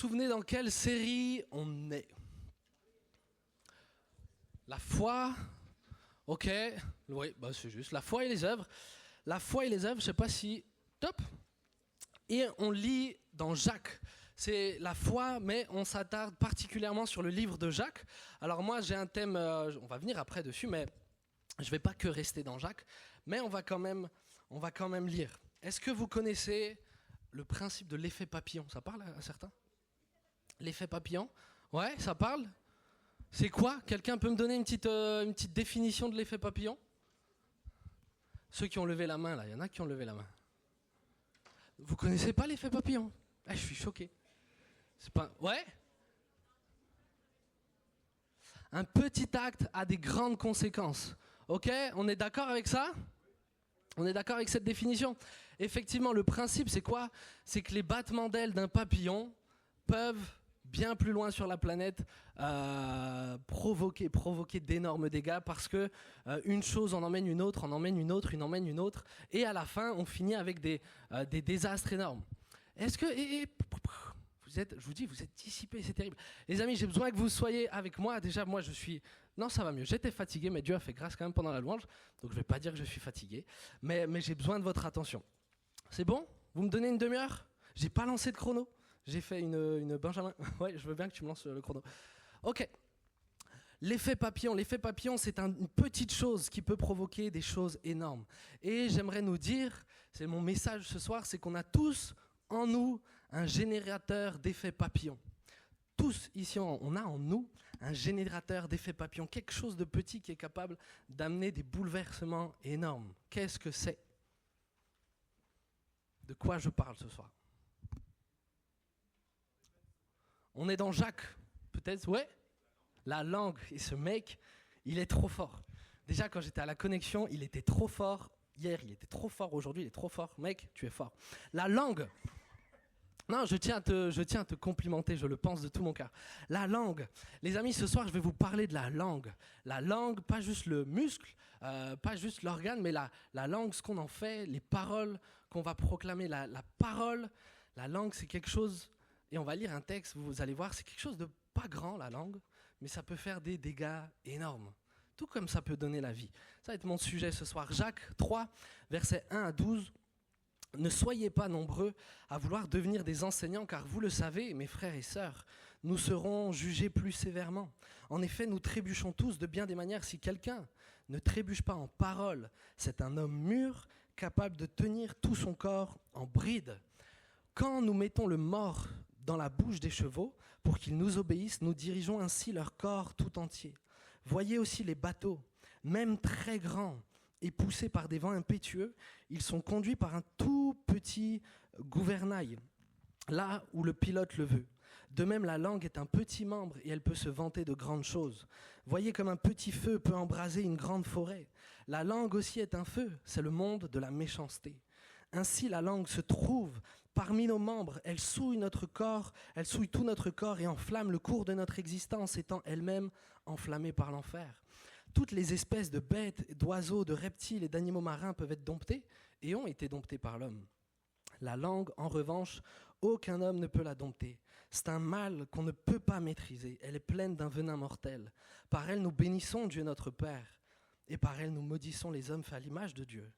souvenez dans quelle série on est? La foi, ok, oui, bah c'est juste. La foi et les œuvres. La foi et les œuvres, je sais pas si... Top. Et on lit dans Jacques. C'est la foi, mais on s'attarde particulièrement sur le livre de Jacques. Alors moi, j'ai un thème, on va venir après dessus, mais je ne vais pas que rester dans Jacques, mais on va quand même lire. Est-ce que vous connaissez le principe de l'effet papillon? Ça parle à certains? L'effet papillon? Ouais, ça parle? C'est quoi? Quelqu'un peut me donner une petite définition de l'effet papillon? Ceux qui ont levé la main, là, il y en a qui ont levé la main. Vous connaissez pas l'effet papillon? Ah, je suis choqué. C'est pas... Ouais? Un petit acte a des grandes conséquences. Ok? On est d'accord avec ça? On est d'accord avec cette définition? Effectivement, le principe, c'est quoi? C'est que les battements d'ailes d'un papillon peuvent, bien plus loin sur la planète, provoquer d'énormes dégâts parce que une chose en emmène une autre, en emmène une autre, une emmène une autre, et à la fin, on finit avec des désastres énormes. Est-ce que... vous êtes, je vous dis, vous êtes dissipés, c'est terrible. Les amis, j'ai besoin que vous soyez avec moi. Déjà, moi, je suis... Non, ça va mieux. J'étais fatigué, mais Dieu a fait grâce quand même pendant la louange. Donc, je ne vais pas dire que je suis fatigué. Mais j'ai besoin de votre attention. C'est bon? Vous me donnez une demi-heure? J'ai pas lancé de chrono. J'ai fait une Benjamin. Ouais, je veux bien que tu me lances le chrono. Ok. L'effet papillon. L'effet papillon, c'est une petite chose qui peut provoquer des choses énormes. Et j'aimerais nous dire, c'est mon message ce soir, c'est qu'on a tous en nous un générateur d'effet papillon. Tous ici, on a en nous un générateur d'effet papillon, quelque chose de petit qui est capable d'amener des bouleversements énormes. Qu'est-ce que c'est? De quoi je parle ce soir? On est dans Jacques, peut-être, ouais? La langue, et ce mec, il est trop fort. Déjà, quand j'étais à la connexion, il était trop fort. Hier, il était trop fort. Aujourd'hui, il est trop fort. Mec, tu es fort. La langue. Non, je tiens à te complimenter, je le pense de tout mon cœur. La langue. Les amis, ce soir, je vais vous parler de la langue. La langue, pas juste le muscle, pas juste l'organe, mais la langue, ce qu'on en fait, les paroles qu'on va proclamer. La parole, la langue, c'est quelque chose, et on va lire un texte, vous allez voir, c'est quelque chose de pas grand, la langue, mais ça peut faire des dégâts énormes. Tout comme ça peut donner la vie. Ça va être mon sujet ce soir. Jacques 3, versets 1 à 12. Ne soyez pas nombreux à vouloir devenir des enseignants, car vous le savez, mes frères et sœurs, nous serons jugés plus sévèrement. En effet, nous trébuchons tous de bien des manières. Si quelqu'un ne trébuche pas en parole, c'est un homme mûr, capable de tenir tout son corps en bride. Quand nous mettons le mors dans la bouche des chevaux, pour qu'ils nous obéissent, nous dirigeons ainsi leur corps tout entier. Voyez aussi les bateaux, même très grands, et poussés par des vents impétueux, ils sont conduits par un tout petit gouvernail, là où le pilote le veut. De même, la langue est un petit membre et elle peut se vanter de grandes choses. Voyez comme un petit feu peut embraser une grande forêt. La langue aussi est un feu, c'est le monde de la méchanceté. Ainsi, la langue se trouve parmi nos membres, elle souille notre corps, elle souille tout notre corps et enflamme le cours de notre existence, étant elle-même enflammée par l'enfer. Toutes les espèces de bêtes, d'oiseaux, de reptiles et d'animaux marins peuvent être domptés et ont été domptés par l'homme. La langue, en revanche, aucun homme ne peut la dompter. C'est un mal qu'on ne peut pas maîtriser. Elle est pleine d'un venin mortel. Par elle, nous bénissons Dieu notre Père, et par elle, nous maudissons les hommes faits à l'image de Dieu.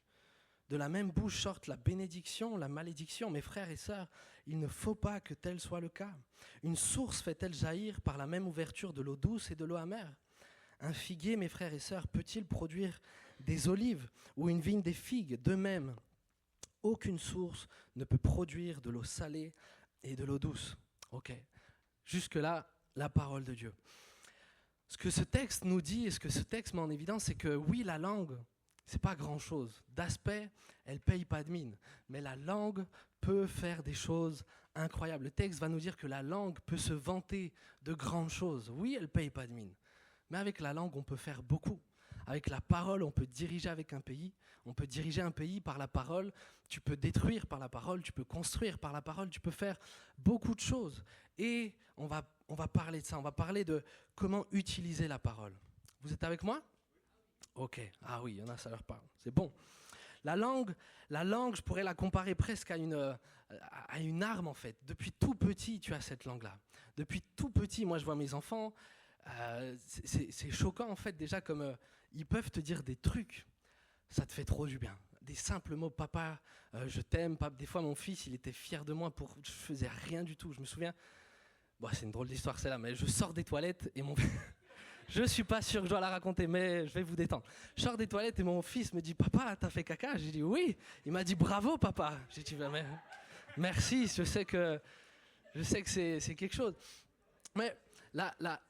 De la même bouche sortent la bénédiction, la malédiction. Mes frères et sœurs, il ne faut pas que tel soit le cas. Une source fait-elle jaillir par la même ouverture de l'eau douce et de l'eau amère? Un figuier, mes frères et sœurs, peut-il produire des olives ou une vigne des figues? De même, aucune source ne peut produire de l'eau salée et de l'eau douce. Ok, jusque-là, la parole de Dieu. Ce que ce texte nous dit et ce que ce texte met en évidence, c'est que oui, la langue, c'est pas grand-chose. D'aspect, elle paye pas de mine. Mais la langue peut faire des choses incroyables. Le texte va nous dire que la langue peut se vanter de grandes choses. Oui, elle paye pas de mine. Mais avec la langue, on peut faire beaucoup. Avec la parole, on peut diriger avec un pays. On peut diriger un pays par la parole. Tu peux détruire par la parole. Tu peux construire par la parole. Tu peux faire beaucoup de choses. Et on va parler de ça. On va parler de comment utiliser la parole. Vous êtes avec moi? Ok. Ah oui, il y en a, ça leur parle. C'est bon. La langue, je pourrais la comparer presque à a une arme en fait. Depuis tout petit, tu as cette langue-là. Depuis tout petit, moi je vois mes enfants, c'est choquant en fait déjà comme ils peuvent te dire des trucs, ça te fait trop du bien. Des simples mots, papa, je t'aime. Des fois mon fils, il était fier de moi je faisais rien du tout. Je me souviens, bon, c'est une drôle d'histoire celle-là, mais je sors des toilettes et mon je suis pas sûr que je dois la raconter, mais je vais vous détendre. Je sors des toilettes et mon fils me dit, papa, t'as fait caca? J'ai dit oui. Il m'a dit bravo papa. J'ai dit mais, merci, je sais que c'est quelque chose. Mais là,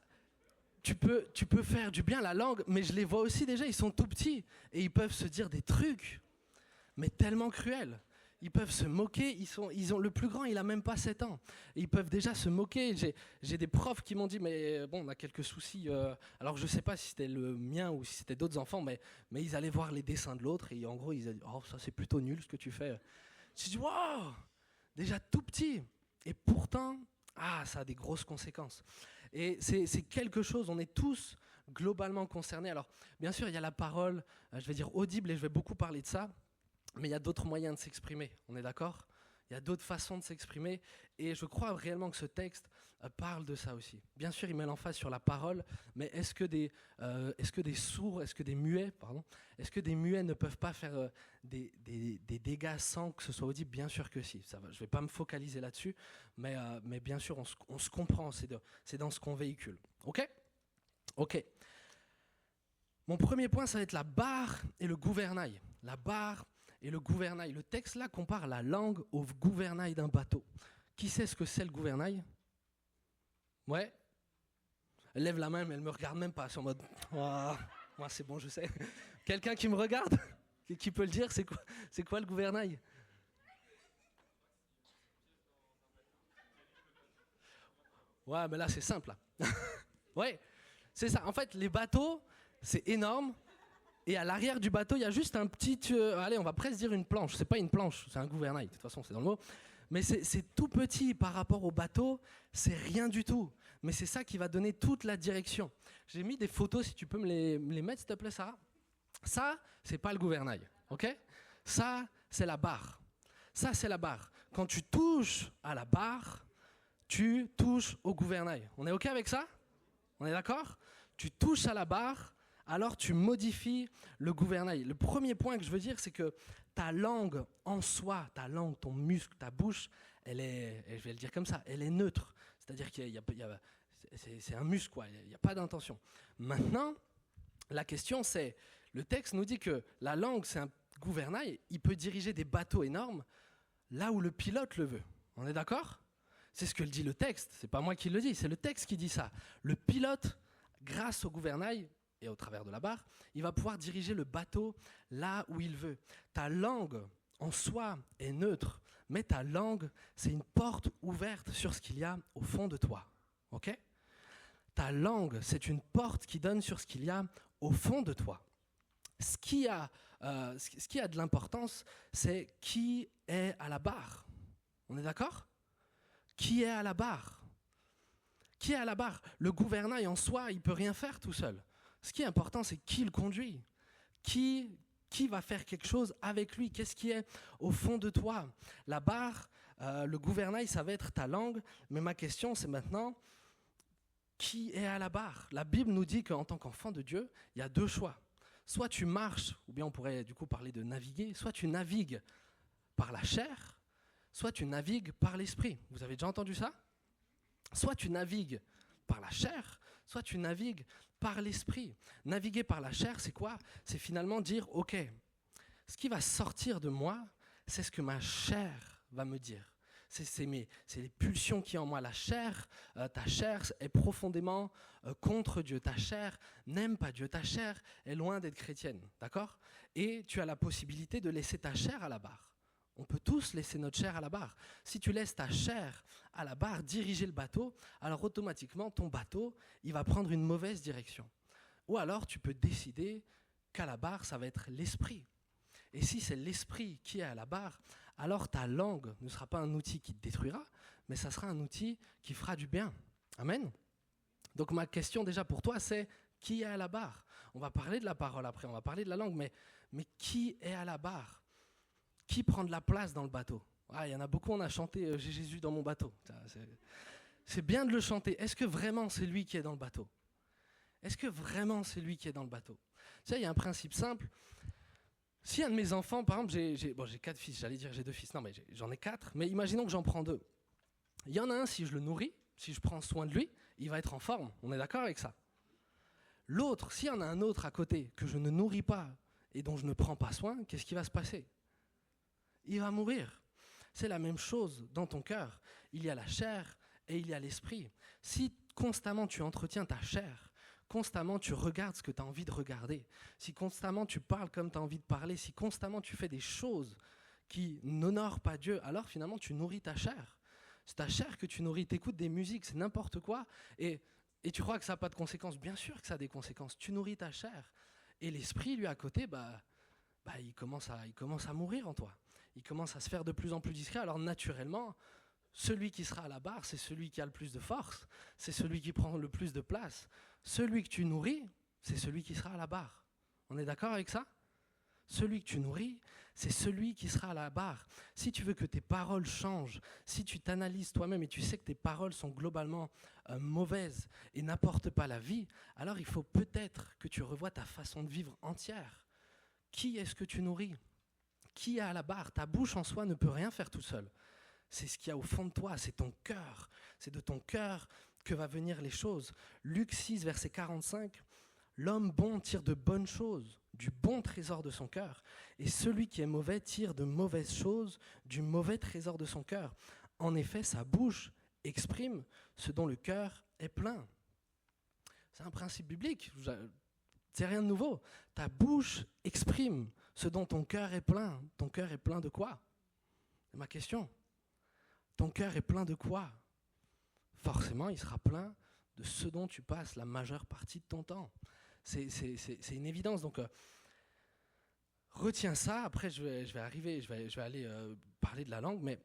tu peux faire du bien la langue, mais je les vois aussi déjà, ils sont tout petits et ils peuvent se dire des trucs, mais tellement cruels. Ils peuvent se moquer, le plus grand, il a même pas 7 ans. Et ils peuvent déjà se moquer. J'ai des profs qui m'ont dit, mais bon, on a quelques soucis. Alors je sais pas si c'était le mien ou si c'était d'autres enfants, mais ils allaient voir les dessins de l'autre et en gros, ils disaient, oh, ça c'est plutôt nul ce que tu fais. J'ai dit, wow, déjà tout petit. Et pourtant, ça a des grosses conséquences. Et c'est quelque chose, on est tous globalement concernés. Alors, bien sûr, il y a la parole, je vais dire audible, et je vais beaucoup parler de ça. Mais il y a d'autres moyens de s'exprimer, on est d'accord? Il y a d'autres façons de s'exprimer et je crois réellement que ce texte parle de ça aussi. Bien sûr, il met l'emphase sur la parole, mais est-ce que des sourds, est-ce que des muets ne peuvent pas faire des dégâts sans que ce soit audible? Bien sûr que si. Je ne vais pas me focaliser là-dessus, mais bien sûr, on se comprend, c'est dans ce qu'on véhicule. Ok. Mon premier point, ça va être la barre et le gouvernail. La barre et le gouvernail. Le texte là compare la langue au gouvernail d'un bateau. Qui sait ce que c'est le gouvernail? Ouais. Elle lève la main, mais elle me regarde même pas. C'est en mode, oh, moi c'est bon, je sais. Quelqu'un qui me regarde, qui peut le dire, c'est quoi le gouvernail? Ouais, mais là c'est simple. Là. Ouais, c'est ça. En fait, les bateaux, c'est énorme. Et à l'arrière du bateau, il y a juste un petit, allez, on va presque dire une planche. C'est pas une planche, c'est un gouvernail. De toute façon, c'est dans le mot. Mais c'est tout petit par rapport au bateau. C'est rien du tout. Mais c'est ça qui va donner toute la direction. J'ai mis des photos, si tu peux me les mettre, s'il te plaît, Sarah. Ça, c'est pas le gouvernail, ok? Ça, c'est la barre. Ça, c'est la barre. Quand tu touches à la barre, tu touches au gouvernail. On est ok avec ça? On est d'accord? Tu touches à la barre, alors tu modifies le gouvernail. Le premier point que je veux dire, c'est que ta langue en soi, ta langue, ton muscle, ta bouche, elle est, je vais le dire comme ça, elle est neutre. C'est-à-dire c'est un muscle, quoi. Il n'y a pas d'intention. Maintenant, la question c'est, le texte nous dit que la langue, c'est un gouvernail, il peut diriger des bateaux énormes là où le pilote le veut. On est d'accord? C'est ce que dit le texte, c'est pas moi qui le dis, c'est le texte qui dit ça. Le pilote, grâce au gouvernail et au travers de la barre, il va pouvoir diriger le bateau là où il veut. Ta langue, en soi, est neutre, mais ta langue, c'est une porte ouverte sur ce qu'il y a au fond de toi. Ok? Ta langue, c'est une porte qui donne sur ce qu'il y a au fond de toi. Ce qui a de l'importance, c'est qui est à la barre. On est d'accord? Qui est à la barre? Qui est à la barre? Le gouvernail en soi, il ne peut rien faire tout seul. Ce qui est important, c'est qui le conduit. Qui va faire quelque chose avec lui? Qu'est-ce qui est au fond de toi? La barre, le gouvernail, ça va être ta langue. Mais ma question, c'est maintenant, qui est à la barre? La Bible nous dit qu'en tant qu'enfant de Dieu, il y a 2 choix. Soit tu marches, ou bien on pourrait du coup parler de naviguer, soit tu navigues par la chair, soit tu navigues par l'esprit. Vous avez déjà entendu ça? Soit tu navigues par la chair, soit tu navigues par l'esprit. Naviguer par la chair, c'est quoi? C'est finalement dire, ok, ce qui va sortir de moi, c'est ce que ma chair va me dire. C'est les pulsions qui en moi. La chair, ta chair est profondément contre Dieu. Ta chair n'aime pas Dieu. Ta chair est loin d'être chrétienne, d'accord? Et tu as la possibilité de laisser ta chair à la barre. On peut tous laisser notre chair à la barre. Si tu laisses ta chair à la barre diriger le bateau, alors automatiquement, ton bateau, il va prendre une mauvaise direction. Ou alors, tu peux décider qu'à la barre, ça va être l'esprit. Et si c'est l'esprit qui est à la barre, alors ta langue ne sera pas un outil qui te détruira, mais ça sera un outil qui fera du bien. Amen. Donc ma question déjà pour toi, c'est qui est à la barre? On va parler de la parole après, on va parler de la langue, mais qui est à la barre? Qui prend de la place dans le bateau? Il y en a beaucoup, on a chanté J'ai Jésus dans mon bateau. C'est bien de le chanter. Est-ce que vraiment c'est lui qui est dans le bateau? Est-ce que vraiment c'est lui qui est dans le bateau? Tu sais, il y a un principe simple. Si un de mes enfants, par exemple, j'ai 4 fils, j'allais dire j'ai 2 fils, non mais j'en ai 4, mais imaginons que j'en prends 2. Il y en a un, si je le nourris, si je prends soin de lui, il va être en forme, on est d'accord avec ça? L'autre, s'il y en a un autre à côté que je ne nourris pas et dont je ne prends pas soin, qu'est-ce qui va se passer? Il va mourir. C'est la même chose dans ton cœur. Il y a la chair et il y a l'esprit. Si constamment tu entretiens ta chair, constamment tu regardes ce que tu as envie de regarder, si constamment tu parles comme tu as envie de parler, si constamment tu fais des choses qui n'honorent pas Dieu, alors finalement tu nourris ta chair. C'est ta chair que tu nourris, tu écoutes des musiques, c'est n'importe quoi, et tu crois que ça n'a pas de conséquences. Bien sûr que ça a des conséquences, tu nourris ta chair. Et l'esprit, lui, à côté, il commence à mourir en toi. Il commence à se faire de plus en plus discret, alors naturellement, celui qui sera à la barre, c'est celui qui a le plus de force, c'est celui qui prend le plus de place. Celui que tu nourris, c'est celui qui sera à la barre. On est d'accord avec ça? Celui que tu nourris, c'est celui qui sera à la barre. Si tu veux que tes paroles changent, si tu t'analyses toi-même et tu sais que tes paroles sont globalement mauvaises et n'apportent pas la vie, alors il faut peut-être que tu revoies ta façon de vivre entière. Qui est-ce que tu nourris? Qui est à la barre? Ta bouche en soi ne peut rien faire tout seul. C'est ce qu'il y a au fond de toi, c'est ton cœur. C'est de ton cœur que va venir les choses. Luc 6, verset 45, « L'homme bon tire de bonnes choses, du bon trésor de son cœur, et celui qui est mauvais tire de mauvaises choses, du mauvais trésor de son cœur. En effet, sa bouche exprime ce dont le cœur est plein. » C'est un principe biblique, c'est rien de nouveau. Ta bouche exprime ce dont ton cœur est plein. Ton cœur est plein de quoi? C'est ma question. Ton cœur est plein de quoi? Forcément, il sera plein de ce dont tu passes la majeure partie de ton temps. C'est une évidence. Donc, retiens ça. Après, je vais aller parler de la langue, mais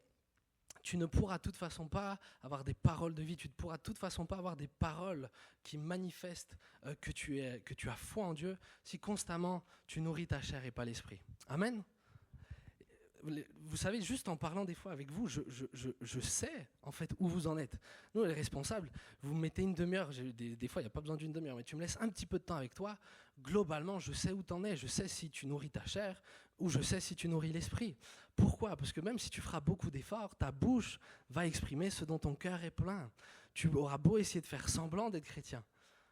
tu ne pourras de toute façon pas avoir des paroles de vie. Tu ne pourras de toute façon pas avoir des paroles qui manifestent que tu as foi en Dieu si constamment tu nourris ta chair et pas l'esprit. Amen. Vous savez, juste en parlant des fois avec vous, je sais en fait où vous en êtes. Nous, les responsables, vous me mettez une demi-heure, des fois il n'y a pas besoin d'une demi-heure, mais tu me laisses un petit peu de temps avec toi. Globalement, je sais où tu en es, je sais si tu nourris ta chair ou je sais si tu nourris l'esprit. Pourquoi? Parce que même si tu feras beaucoup d'efforts, ta bouche va exprimer ce dont ton cœur est plein. Tu auras beau essayer de faire semblant d'être chrétien,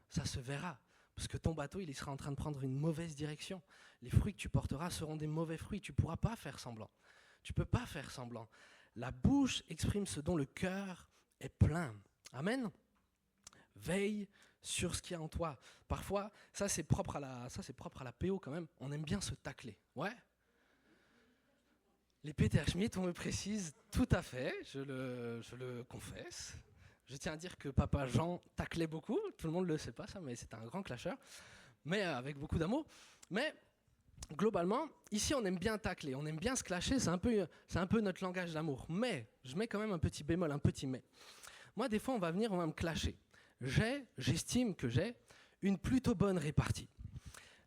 ça se verra. Parce que ton bateau, il sera en train de prendre une mauvaise direction. Les fruits que tu porteras seront des mauvais fruits. Tu ne pourras pas faire semblant. Tu ne peux pas faire semblant. La bouche exprime ce dont le cœur est plein. Amen. Veille sur ce qu'il y a en toi. Parfois, ça c'est propre à la PO quand même. On aime bien se tacler. Ouais. Les Peter Schmitt, on me précise, tout à fait, je le confesse. Je tiens à dire que papa Jean taclait beaucoup, tout le monde ne le sait pas ça, mais c'était un grand clasheur, mais avec beaucoup d'amour. Mais globalement, ici on aime bien tacler, on aime bien se clasher, c'est un peu notre langage d'amour. Mais, je mets quand même un petit bémol, un petit mais. Moi des fois on va me clasher. J'estime que j'ai une plutôt bonne répartie.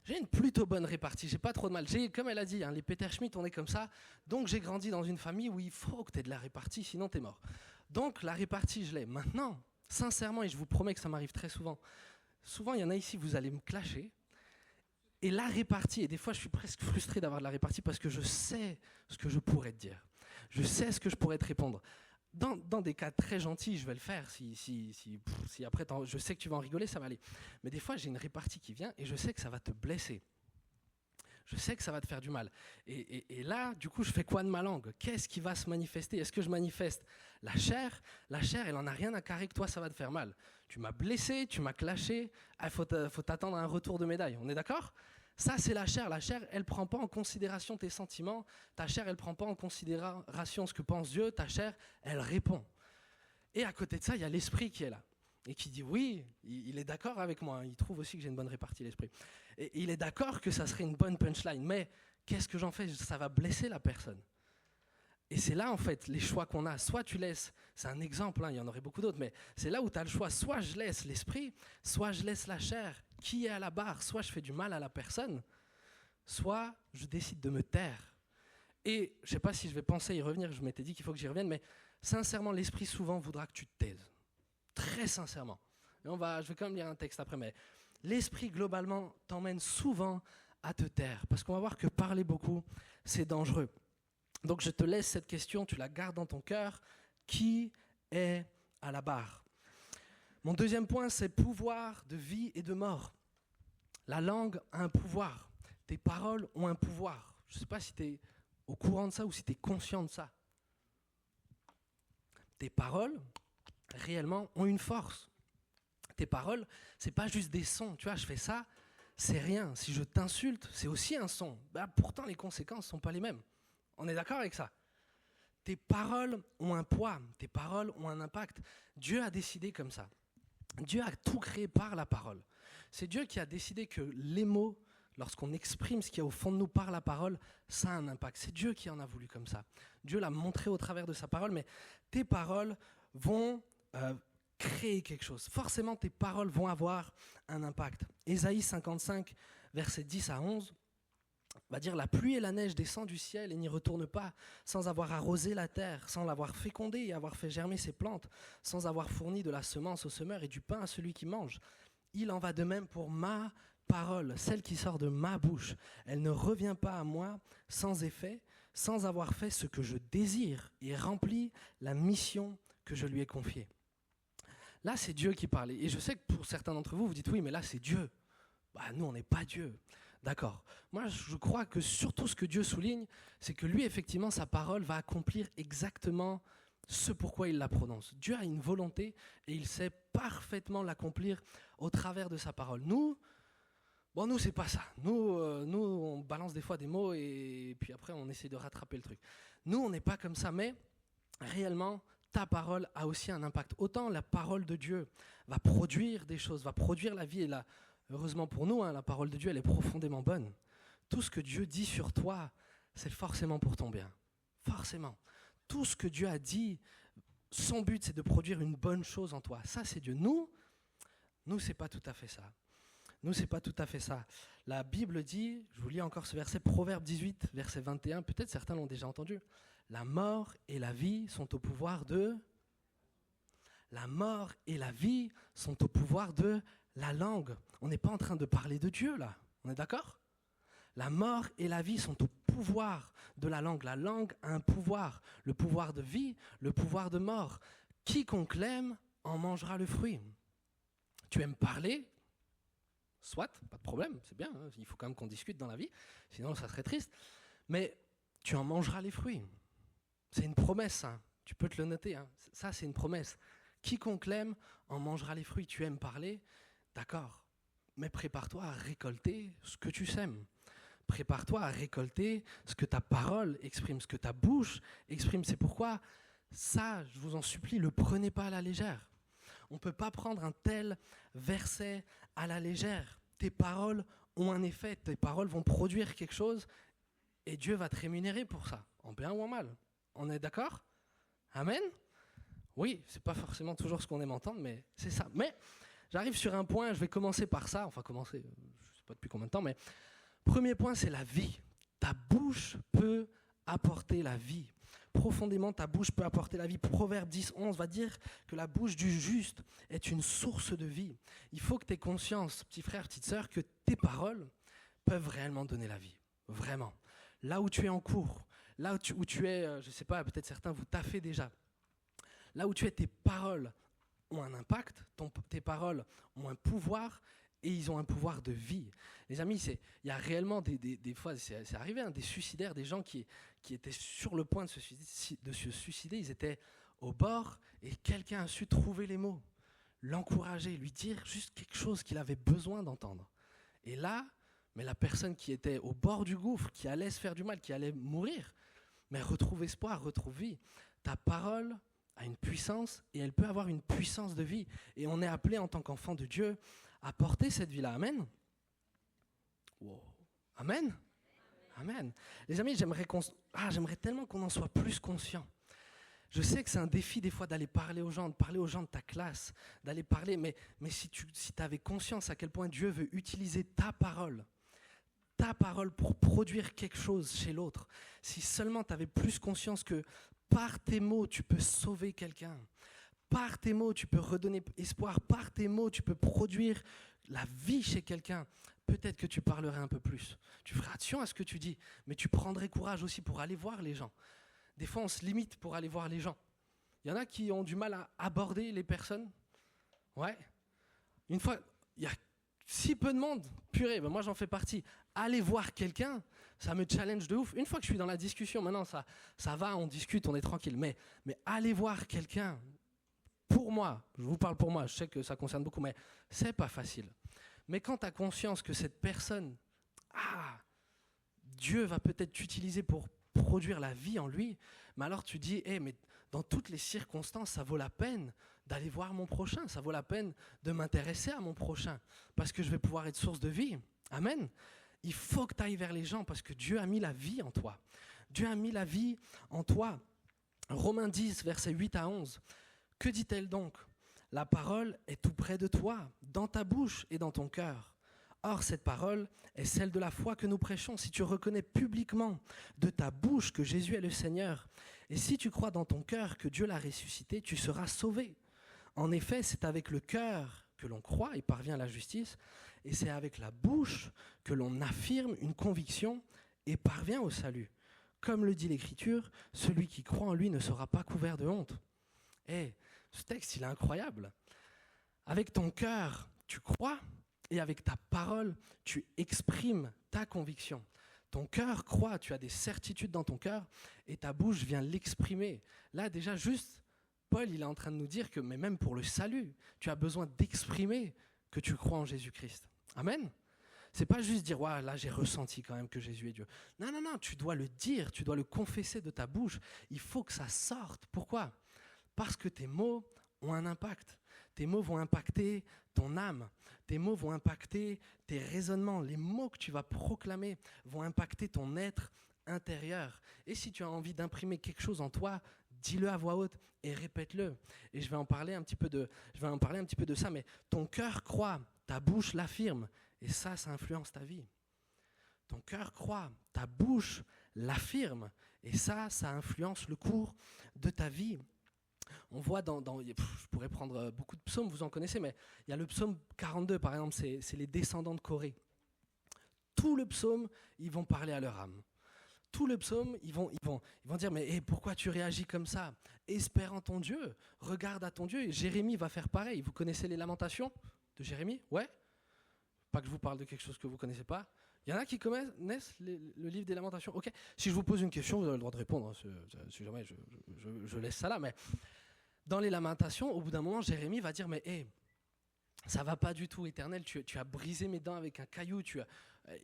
J'ai une plutôt bonne répartie, j'ai pas trop de mal. Comme elle a dit, les Peter Schmitt, on est comme ça. Donc j'ai grandi dans une famille où il faut que tu aies de la répartie, sinon tu es mort. Donc la répartie, je l'ai. Maintenant, sincèrement, et je vous promets que ça m'arrive très souvent, il y en a ici, vous allez me clasher. Et la répartie, et des fois je suis presque frustré d'avoir de la répartie parce que je sais ce que je pourrais te dire. Je sais ce que je pourrais te répondre. Dans des cas très gentils, je vais le faire. Si après, je sais que tu vas en rigoler, ça va aller. Mais des fois, j'ai une répartie qui vient et je sais que ça va te blesser. Je sais que ça va te faire du mal. Et là, du coup, je fais quoi de ma langue? Qu'est-ce qui va se manifester? Est-ce que je manifeste la chair? La chair, elle en a rien à carrer que toi, ça va te faire mal. Tu m'as blessé, tu m'as clashé. Il faut t'attendre à un retour de médaille. On est d'accord? Ça, c'est la chair. La chair, elle ne prend pas en considération tes sentiments. Ta chair, elle ne prend pas en considération ce que pense Dieu. Ta chair, elle répond. Et à côté de ça, il y a l'esprit qui est là. Et qui dit oui, il est d'accord avec moi. Il trouve aussi que j'ai une bonne répartie, l'esprit. Et il est d'accord que ça serait une bonne punchline. Mais qu'est-ce que j'en fais? Ça va blesser la personne. Et c'est là, en fait, les choix qu'on a. Soit tu laisses, c'est un exemple, il y en aurait beaucoup d'autres, mais c'est là où tu as le choix. Soit je laisse l'esprit, soit je laisse la chair qui est à la barre. Soit je fais du mal à la personne, soit je décide de me taire Et je ne sais pas si je vais penser y revenir, je m'étais dit qu'il faut que j'y revienne, mais sincèrement, l'Esprit souvent voudra que tu te taises. Très sincèrement. Et je vais quand même lire un texte après, mais l'Esprit, globalement, t'emmène souvent à te taire. Parce qu'on va voir que parler beaucoup, c'est dangereux. Donc je te laisse cette question, tu la gardes dans ton cœur. Qui est à la barre? Mon deuxième point, c'est pouvoir de vie et de mort. La langue a un pouvoir. Tes paroles ont un pouvoir. Je ne sais pas si tu es au courant de ça ou si tu es conscient de ça. Tes paroles, réellement, ont une force. Tes paroles, ce n'est pas juste des sons. Tu vois, je fais ça, c'est rien. Si je t'insulte, c'est aussi un son. Pourtant, les conséquences ne sont pas les mêmes. On est d'accord avec ça? Tes paroles ont un poids, tes paroles ont un impact. Dieu a décidé comme ça. Dieu a tout créé par la parole. C'est Dieu qui a décidé que les mots, lorsqu'on exprime ce qu'il y a au fond de nous par la parole, ça a un impact. C'est Dieu qui en a voulu comme ça. Dieu l'a montré au travers de sa parole, mais tes paroles vont créer quelque chose. Forcément, tes paroles vont avoir un impact. Ésaïe 55, versets 10 à 11, va dire « La pluie et la neige descendent du ciel et n'y retournent pas, sans avoir arrosé la terre, sans l'avoir fécondée et avoir fait germer ses plantes, sans avoir fourni de la semence au semeur et du pain à celui qui mange. Il en va de même pour ma parole, celle qui sort de ma bouche. Elle ne revient pas à moi sans effet, sans avoir fait ce que je désire et rempli la mission que je lui ai confiée. » Là, c'est Dieu qui parle. Et je sais que pour certains d'entre vous, vous dites « Oui, mais là, c'est Dieu. » Nous, on n'est pas Dieu. D'accord. Moi, je crois que surtout ce que Dieu souligne, c'est que lui, effectivement, sa parole va accomplir exactement ce pourquoi il la prononce. Dieu a une volonté et il sait parfaitement l'accomplir au travers de sa parole. Nous, c'est pas ça. Nous, on balance des fois des mots et puis après, on essaie de rattraper le truc. Nous, on n'est pas comme ça, mais réellement, ta parole a aussi un impact. Autant la parole de Dieu va produire des choses, va produire la vie et heureusement pour nous, la parole de Dieu, elle est profondément bonne. Tout ce que Dieu dit sur toi, c'est forcément pour ton bien. Forcément. Tout ce que Dieu a dit, son but, c'est de produire une bonne chose en toi. Ça, c'est Dieu. Nous, c'est pas tout à fait ça. Nous, c'est pas tout à fait ça. La Bible dit, je vous lis encore ce verset, Proverbe 18, verset 21, peut-être certains l'ont déjà entendu. La mort et la vie sont au pouvoir de... La mort et la vie sont au pouvoir de la langue. On n'est pas en train de parler de Dieu, là. On est d'accord? La mort et la vie sont au pouvoir de la langue. La langue a un pouvoir. Le pouvoir de vie, le pouvoir de mort. Quiconque l'aime en mangera le fruit. Tu aimes parler? Soit, pas de problème, c'est bien. Il faut quand même qu'on discute dans la vie. Sinon, ça serait triste. Mais tu en mangeras les fruits. C'est une promesse, hein. Tu peux te le noter. Hein. Ça, c'est une promesse. Quiconque l'aime en mangera les fruits. Tu aimes parler? D'accord. Mais prépare-toi à récolter ce que tu sèmes. Prépare-toi à récolter ce que ta parole exprime, ce que ta bouche exprime. C'est pourquoi ça, je vous en supplie, ne le prenez pas à la légère. On ne peut pas prendre un tel verset à la légère. Tes paroles ont un effet, tes paroles vont produire quelque chose et Dieu va te rémunérer pour ça, en bien ou en mal. On est d'accord? Amen? Oui, c'est pas forcément toujours ce qu'on aime entendre, mais c'est ça. Mais j'arrive sur un point, je vais commencer par ça, je ne sais pas depuis combien de temps, mais premier point, c'est la vie. Ta bouche peut apporter la vie. Profondément, ta bouche peut apporter la vie. Proverbe 10, 11 va dire que la bouche du juste est une source de vie. Il faut que tu aies conscience, petit frère, petite sœur, que tes paroles peuvent réellement donner la vie. Vraiment. Là où tu es en cours, là où tu es, je ne sais pas, peut-être certains vous taffez déjà. Là où tu es, tes paroles ont un impact, tes paroles ont un pouvoir et ils ont un pouvoir de vie. Les amis, il y a réellement des fois, c'est arrivé, des suicidaires, des gens qui étaient sur le point de se suicider, ils étaient au bord et quelqu'un a su trouver les mots, l'encourager, lui dire juste quelque chose qu'il avait besoin d'entendre. Et là, mais la personne qui était au bord du gouffre, qui allait se faire du mal, qui allait mourir, mais retrouve espoir, retrouve vie. Ta parole a une puissance et elle peut avoir une puissance de vie. Et on est appelé en tant qu'enfant de Dieu à porter cette vie-là. Amen. Wow. Amen. Amen. Les amis, j'aimerais tellement qu'on en soit plus conscient. Je sais que c'est un défi des fois d'aller parler aux gens, de parler aux gens de ta classe, d'aller parler, mais si tu avais conscience à quel point Dieu veut utiliser ta parole ta parole pour produire quelque chose chez l'autre, si seulement tu avais plus conscience que par tes mots, tu peux sauver quelqu'un, par tes mots, tu peux redonner espoir, par tes mots, tu peux produire la vie chez quelqu'un, peut-être que tu parlerais un peu plus. Tu ferais attention à ce que tu dis, mais tu prendrais courage aussi pour aller voir les gens. Des fois, on se limite pour aller voir les gens. Il y en a qui ont du mal à aborder les personnes. Ouais. Une fois, il y a si peu de monde, purée, ben moi j'en fais partie. Aller voir quelqu'un, ça me challenge de ouf. Une fois que je suis dans la discussion, maintenant ça va, on discute, on est tranquille. Mais aller voir quelqu'un, pour moi, je vous parle pour moi, je sais que ça concerne beaucoup, mais c'est pas facile. Mais quand tu as conscience que cette personne, Dieu va peut-être t'utiliser pour produire la vie en lui, mais alors tu dis, mais dans toutes les circonstances, ça vaut la peine d'aller voir mon prochain, ça vaut la peine de m'intéresser à mon prochain, parce que je vais pouvoir être source de vie. Amen. Il faut que tu ailles vers les gens, parce que Dieu a mis la vie en toi. Dieu a mis la vie en toi. Romains 10, versets 8 à 11. Que dit-elle donc ? La parole est tout près de toi, dans ta bouche et dans ton cœur. Or, cette parole est celle de la foi que nous prêchons. Si tu reconnais publiquement de ta bouche que Jésus est le Seigneur, et si tu crois dans ton cœur que Dieu l'a ressuscité, tu seras sauvé. En effet, c'est avec le cœur que l'on croit et parvient à la justice, et c'est avec la bouche que l'on affirme une conviction et parvient au salut. Comme le dit l'Écriture, celui qui croit en lui ne sera pas couvert de honte. Ce texte, il est incroyable. Avec ton cœur, tu crois, et avec ta parole, tu exprimes ta conviction. Ton cœur croit, tu as des certitudes dans ton cœur, et ta bouche vient l'exprimer. Là, déjà, juste, Paul, il est en train de nous dire que, mais même pour le salut, tu as besoin d'exprimer que tu crois en Jésus-Christ. Amen. C'est pas juste dire, ouais, là, j'ai ressenti quand même que Jésus est Dieu. Non, tu dois le dire, tu dois le confesser de ta bouche. Il faut que ça sorte. Pourquoi ? Parce que tes mots ont un impact. Tes mots vont impacter ton âme. Tes mots vont impacter tes raisonnements. Les mots que tu vas proclamer vont impacter ton être intérieur. Et si tu as envie d'imprimer quelque chose en toi, dis-le à voix haute et répète-le. Et je vais en parler un petit peu de ça, mais ton cœur croit, ta bouche l'affirme, et ça influence ta vie. Ton cœur croit, ta bouche l'affirme, et ça influence le cours de ta vie. On voit je pourrais prendre beaucoup de psaumes, vous en connaissez, mais il y a le psaume 42, par exemple, c'est les descendants de Corée. Tout le psaume, ils vont parler à leur âme. Tout le psaume, ils vont dire, mais pourquoi tu réagis comme ça ? Espère en ton Dieu, regarde à ton Dieu. Et Jérémie va faire pareil. Vous connaissez les lamentations de Jérémie ? Ouais ? Pas que je vous parle de quelque chose que vous ne connaissez pas. Il y en a qui connaissent le livre des lamentations ? Ok. Si je vous pose une question, vous avez le droit de répondre. Si jamais je laisse ça là, mais dans les lamentations, au bout d'un moment, Jérémie va dire, mais ça va pas du tout, Éternel, tu as brisé mes dents avec un caillou,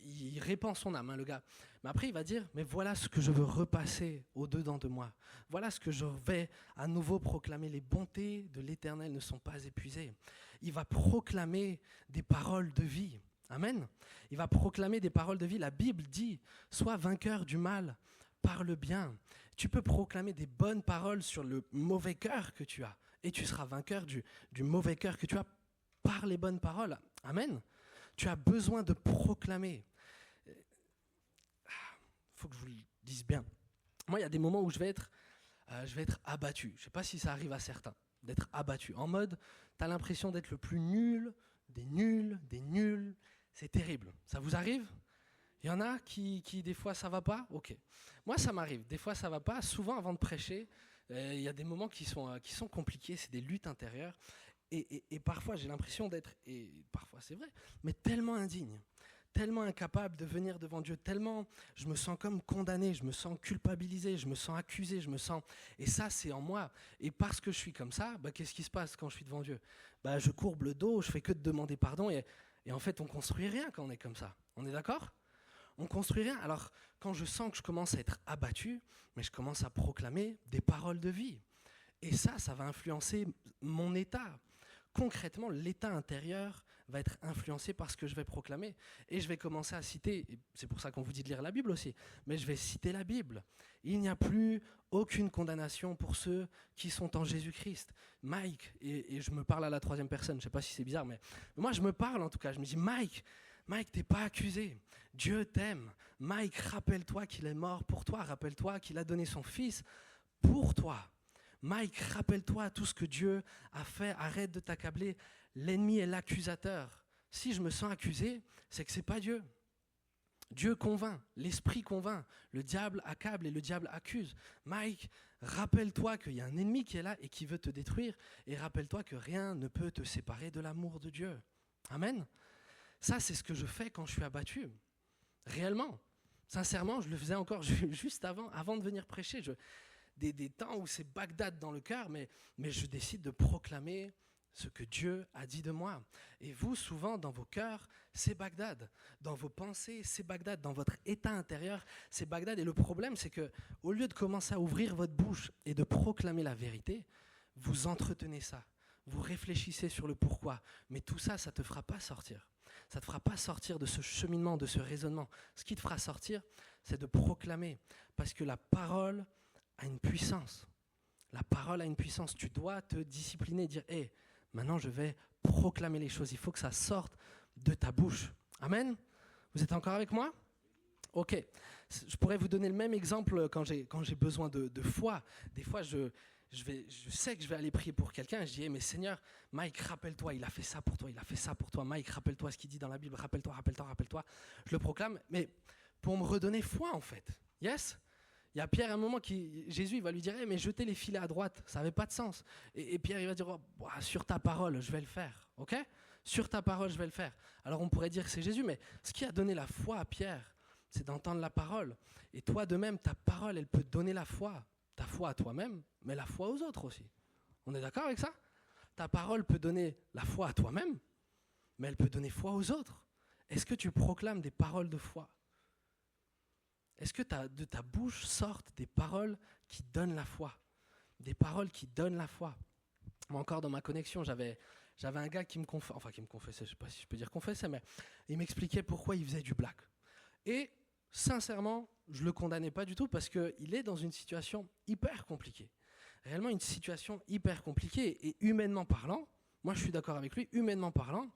il répand son âme, le gars. Mais après, il va dire, mais voilà ce que je veux repasser au-dedans de moi. Voilà ce que je vais à nouveau proclamer. Les bontés de l'Éternel ne sont pas épuisées. Il va proclamer des paroles de vie. Amen. Il va proclamer des paroles de vie. La Bible dit, sois vainqueur du mal par le bien. Tu peux proclamer des bonnes paroles sur le mauvais cœur que tu as, et tu seras vainqueur du mauvais cœur que tu as par les bonnes paroles. Amen. Tu as besoin de proclamer. Il faut que je vous le dise bien. Moi, il y a des moments où je vais être abattu. Je ne sais pas si ça arrive à certains, d'être abattu. En mode, tu as l'impression d'être le plus nul, des nuls. C'est terrible. Ça vous arrive ? Il y en a qui des fois, ça ne va pas ? Ok. Moi, ça m'arrive. Des fois, ça ne va pas. Souvent, avant de prêcher, il y a des moments qui sont compliqués. C'est des luttes intérieures. Et parfois, j'ai l'impression d'être, et parfois c'est vrai, mais tellement indigne, tellement incapable de venir devant Dieu, tellement je me sens comme condamné, je me sens culpabilisé, je me sens accusé, et ça c'est en moi. Et parce que je suis comme ça, qu'est-ce qui se passe quand je suis devant Dieu ? Je courbe le dos, je fais que de demander pardon, et en fait on ne construit rien quand on est comme ça. On est d'accord ? On ne construit rien. Alors quand je sens que je commence à être abattu, mais je commence à proclamer des paroles de vie. Et ça va influencer mon état. Concrètement, l'état intérieur va être influencé par ce que je vais proclamer. Et je vais commencer à citer, et c'est pour ça qu'on vous dit de lire la Bible aussi, mais je vais citer la Bible. Il n'y a plus aucune condamnation pour ceux qui sont en Jésus-Christ. Mike, et je me parle à la troisième personne, je ne sais pas si c'est bizarre, mais moi je me parle en tout cas, je me dis Mike, Mike, t'es pas accusé. Dieu t'aime. Mike, rappelle-toi qu'il est mort pour toi. Rappelle-toi qu'il a donné son fils pour toi. Mike, rappelle-toi tout ce que Dieu a fait. Arrête de t'accabler. L'ennemi est l'accusateur. Si je me sens accusé, c'est que c'est pas Dieu. Dieu convainc, l'esprit convainc, le diable accable et le diable accuse. Mike, rappelle-toi qu'il y a un ennemi qui est là et qui veut te détruire, et rappelle-toi que rien ne peut te séparer de l'amour de Dieu. Amen. Ça, c'est ce que je fais quand je suis abattu. Réellement. Sincèrement, je le faisais encore juste avant de venir prêcher. Des temps où c'est Bagdad dans le cœur, mais je décide de proclamer ce que Dieu a dit de moi. Et vous, souvent, dans vos cœurs, c'est Bagdad. Dans vos pensées, c'est Bagdad. Dans votre état intérieur, c'est Bagdad. Et le problème, c'est que au lieu de commencer à ouvrir votre bouche et de proclamer la vérité, vous entretenez ça. Vous réfléchissez sur le pourquoi. Mais tout ça, ça ne te fera pas sortir. Ça ne te fera pas sortir de ce cheminement, de ce raisonnement. Ce qui te fera sortir, c'est de proclamer. Parce que la parole a une puissance. La parole a une puissance. Tu dois te discipliner et dire « Hey, maintenant, je vais proclamer les choses. Il faut que ça sorte de ta bouche. » Amen. Vous êtes encore avec moi? Ok. Je pourrais vous donner le même exemple quand j'ai besoin de foi. Des fois, je sais que je vais aller prier pour quelqu'un. Je dis, hey, mais Seigneur, Mike, rappelle-toi, il a fait ça pour toi, il a fait ça pour toi. Mike, rappelle-toi ce qu'il dit dans la Bible. Rappelle-toi, rappelle-toi, rappelle-toi. Je le proclame, mais pour me redonner foi, en fait. Yes? Il y a Pierre à un moment Jésus il va lui dire hey, mais jetez les filets à droite, ça n'avait pas de sens. Et Pierre il va dire oh, sur ta parole je vais le faire, ok? Sur ta parole je vais le faire. Alors on pourrait dire que c'est Jésus, mais ce qui a donné la foi à Pierre, c'est d'entendre la parole. Et toi de même, ta parole elle peut te donner la foi à toi-même, mais la foi aux autres aussi. On est d'accord avec ça? Ta parole peut donner la foi à toi-même, mais elle peut donner foi aux autres. Est-ce que tu proclames des paroles de foi? Est-ce que de ta bouche sortent des paroles qui donnent la foi? Des paroles qui donnent la foi. Moi encore dans ma connexion, j'avais un gars qui me confessait, je ne sais pas si je peux dire confessait, mais il m'expliquait pourquoi il faisait du black. Et sincèrement, je ne le condamnais pas du tout parce qu'il est dans une situation hyper compliquée. Réellement une situation hyper compliquée et humainement parlant, moi je suis d'accord avec lui, humainement parlant,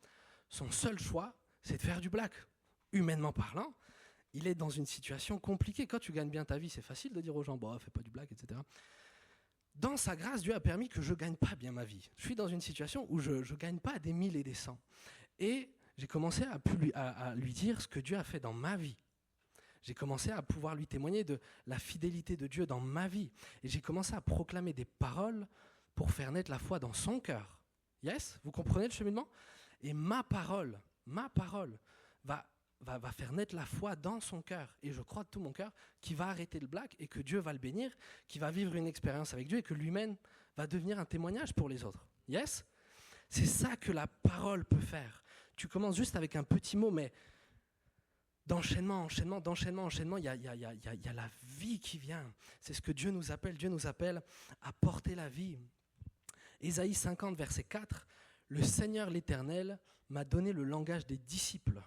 son seul choix, c'est de faire du black. Humainement parlant, il est dans une situation compliquée. Quand tu gagnes bien ta vie, c'est facile de dire aux gens, bah, fais pas du black, etc. Dans sa grâce, Dieu a permis que je ne gagne pas bien ma vie. Je suis dans une situation où je ne gagne pas des 1000 et des 100. Et j'ai commencé à lui dire ce que Dieu a fait dans ma vie. J'ai commencé à pouvoir lui témoigner de la fidélité de Dieu dans ma vie. Et j'ai commencé à proclamer des paroles pour faire naître la foi dans son cœur. Yes? Vous comprenez le cheminement? Et ma parole va faire naître la foi dans son cœur. Et je crois de tout mon cœur qu'il va arrêter le black et que Dieu va le bénir, qu'il va vivre une expérience avec Dieu et que lui-même va devenir un témoignage pour les autres. Yes? C'est ça que la parole peut faire. Tu commences juste avec un petit mot, mais d'enchaînement, il y a la vie qui vient. C'est ce que Dieu nous appelle. Dieu nous appelle à porter la vie. Ésaïe 50, verset 4, « Le Seigneur l'Éternel m'a donné le langage des disciples,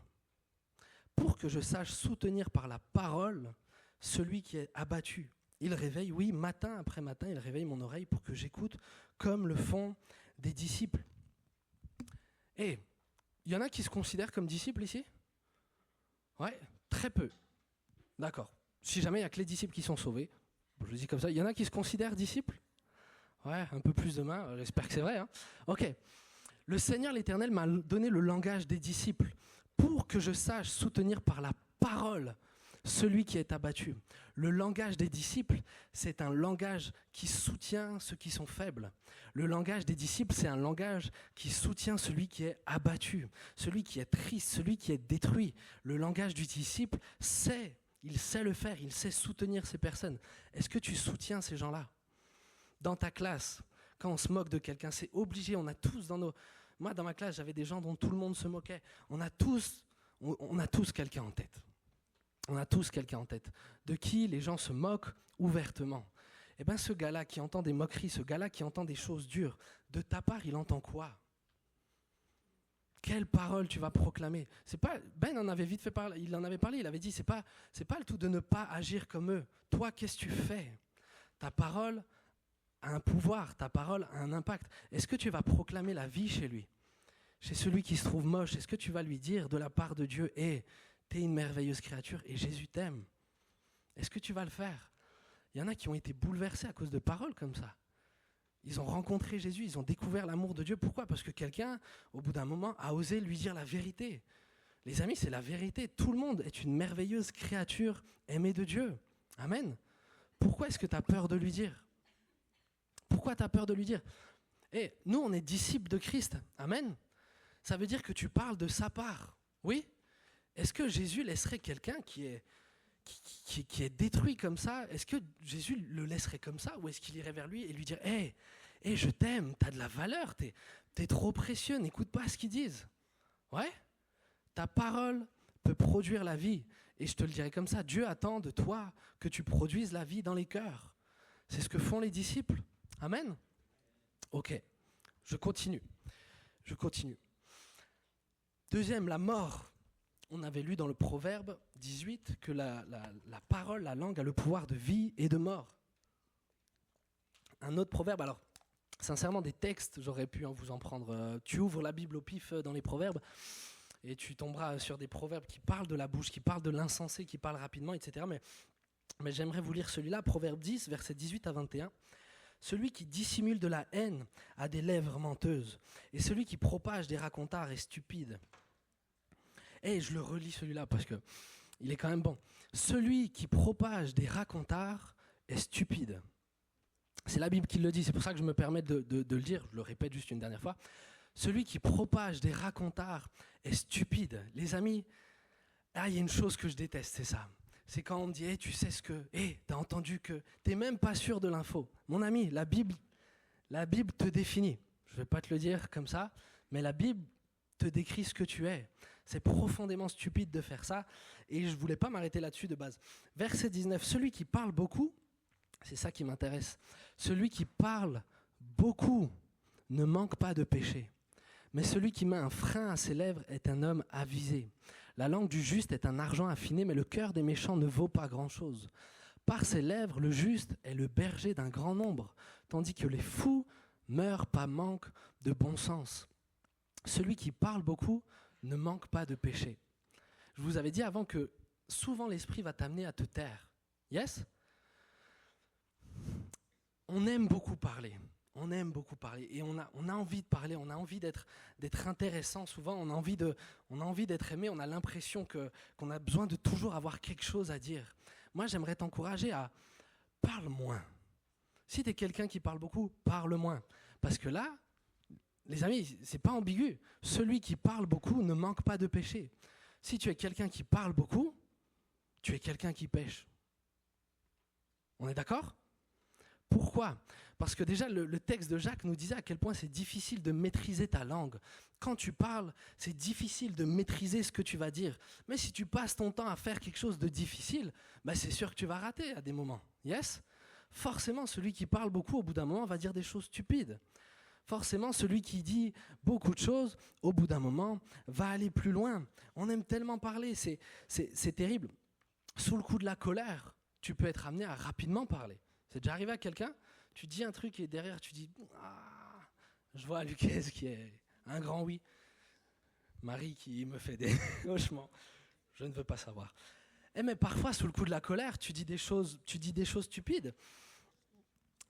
pour que je sache soutenir par la parole celui qui est abattu. Il réveille, oui, matin après matin, il réveille mon oreille pour que j'écoute comme le font des disciples. » Et il y en a qui se considèrent comme disciples ici? Ouais, très peu. D'accord. Si jamais il n'y a que les disciples qui sont sauvés, je le dis comme ça, il y en a qui se considèrent disciples? Ouais, un peu plus de main, j'espère que c'est vrai. Hein. Ok. Le Seigneur l'Éternel m'a donné le langage des disciples pour que je sache soutenir par la parole celui qui est abattu. Le langage des disciples, c'est un langage qui soutient ceux qui sont faibles. Le langage des disciples, c'est un langage qui soutient celui qui est abattu, celui qui est triste, celui qui est détruit. Le langage du disciple, il sait le faire, il sait soutenir ces personnes. Est-ce que tu soutiens ces gens-là? Dans ta classe, quand on se moque de quelqu'un, c'est obligé, on a tous Moi, dans ma classe, j'avais des gens dont tout le monde se moquait. On a tous quelqu'un en tête. On a tous quelqu'un en tête. De qui les gens se moquent ouvertement. Eh bien, ce gars-là qui entend des moqueries, ce gars-là qui entend des choses dures, de ta part, il entend quoi? Quelle parole tu vas proclamer? C'est pas, Ben en avait vite fait parler, il en avait parlé, il avait dit, c'est pas le tout de ne pas agir comme eux. Toi, qu'est-ce que tu fais? Ta parole a un pouvoir, ta parole a un impact. Est-ce que tu vas proclamer la vie chez lui? chez celui qui se trouve moche, est-ce que tu vas lui dire de la part de Dieu, t'es une merveilleuse créature et Jésus t'aime? Est-ce que tu vas le faire? Il y en a qui ont été bouleversés à cause de paroles comme ça. Ils ont rencontré Jésus, ils ont découvert l'amour de Dieu. Pourquoi? Parce que quelqu'un, au bout d'un moment, a osé lui dire la vérité. Les amis, c'est la vérité. Tout le monde est une merveilleuse créature aimée de Dieu. Amen. Pourquoi est-ce que tu as peur de lui dire? Pourquoi tu as peur de lui dire? Nous, on est disciples de Christ. Amen. Ça veut dire que tu parles de sa part. Oui? Est-ce que Jésus laisserait quelqu'un qui est détruit comme ça? Est-ce que Jésus le laisserait comme ça? Ou est-ce qu'il irait vers lui et lui dire je t'aime, t'as de la valeur, t'es trop précieux, n'écoute pas ce qu'ils disent. Ouais? Ta parole peut produire la vie. Et je te le dirai comme ça, Dieu attend de toi que tu produises la vie dans les cœurs. C'est ce que font les disciples. Amen. Ok, je continue. Deuxième, la mort. On avait lu dans le Proverbe 18 que la parole, la langue a le pouvoir de vie et de mort. Un autre proverbe, alors sincèrement des textes, j'aurais pu vous en prendre. Tu ouvres la Bible au pif dans les proverbes et tu tomberas sur des proverbes qui parlent de la bouche, qui parlent de l'insensé, qui parlent rapidement, etc. Mais j'aimerais vous lire celui-là, Proverbe 10, versets 18 à 21. Celui qui dissimule de la haine a des lèvres menteuses, et celui qui propage des racontars est stupide. Je le relis celui-là parce que il est quand même bon. Celui qui propage des racontars est stupide. C'est la Bible qui le dit, c'est pour ça que je me permets de le dire, je le répète juste une dernière fois. Celui qui propage des racontars est stupide. Les amis, il y a une chose que je déteste, c'est ça. C'est quand on me dit, tu sais ce que... t'as entendu que... T'es même pas sûr de l'info. Mon ami, la Bible te définit. Je ne vais pas te le dire comme ça, mais la Bible te décrit ce que tu es. C'est profondément stupide de faire ça, et je ne voulais pas m'arrêter là-dessus de base. Verset 19, celui qui parle beaucoup, c'est ça qui m'intéresse, celui qui parle beaucoup ne manque pas de péché, mais celui qui met un frein à ses lèvres est un homme avisé. La langue du juste est un argent affiné, mais le cœur des méchants ne vaut pas grand-chose. Par ses lèvres, le juste est le berger d'un grand nombre, tandis que les fous meurent par manque de bon sens. Celui qui parle beaucoup ne manque pas de péché. Je vous avais dit avant que souvent l'esprit va t'amener à te taire. Yes? On aime beaucoup parler. Et on a envie de parler, on a envie d'être intéressant. Souvent, on a envie d'être aimé, on a l'impression qu'on a besoin de toujours avoir quelque chose à dire. Moi, j'aimerais t'encourager à parle moins. Si tu es quelqu'un qui parle beaucoup, parle moins. Parce que là, les amis, c'est pas ambigu. Celui qui parle beaucoup ne manque pas de péché. Si tu es quelqu'un qui parle beaucoup, tu es quelqu'un qui pêche. On est d'accord ? Pourquoi ? Parce que déjà, le texte de Jacques nous disait à quel point c'est difficile de maîtriser ta langue. Quand tu parles, c'est difficile de maîtriser ce que tu vas dire. Mais si tu passes ton temps à faire quelque chose de difficile, c'est sûr que tu vas rater à des moments. Yes ? Forcément, celui qui parle beaucoup, au bout d'un moment, va dire des choses stupides. Forcément, celui qui dit beaucoup de choses, au bout d'un moment, va aller plus loin. On aime tellement parler, c'est terrible. Sous le coup de la colère, tu peux être amené à rapidement parler. C'est déjà arrivé à quelqu'un, tu dis un truc et derrière tu dis je vois Lucas qui est un grand oui. Marie qui me fait des hochements. Je ne veux pas savoir. Mais parfois, sous le coup de la colère, tu dis des choses stupides.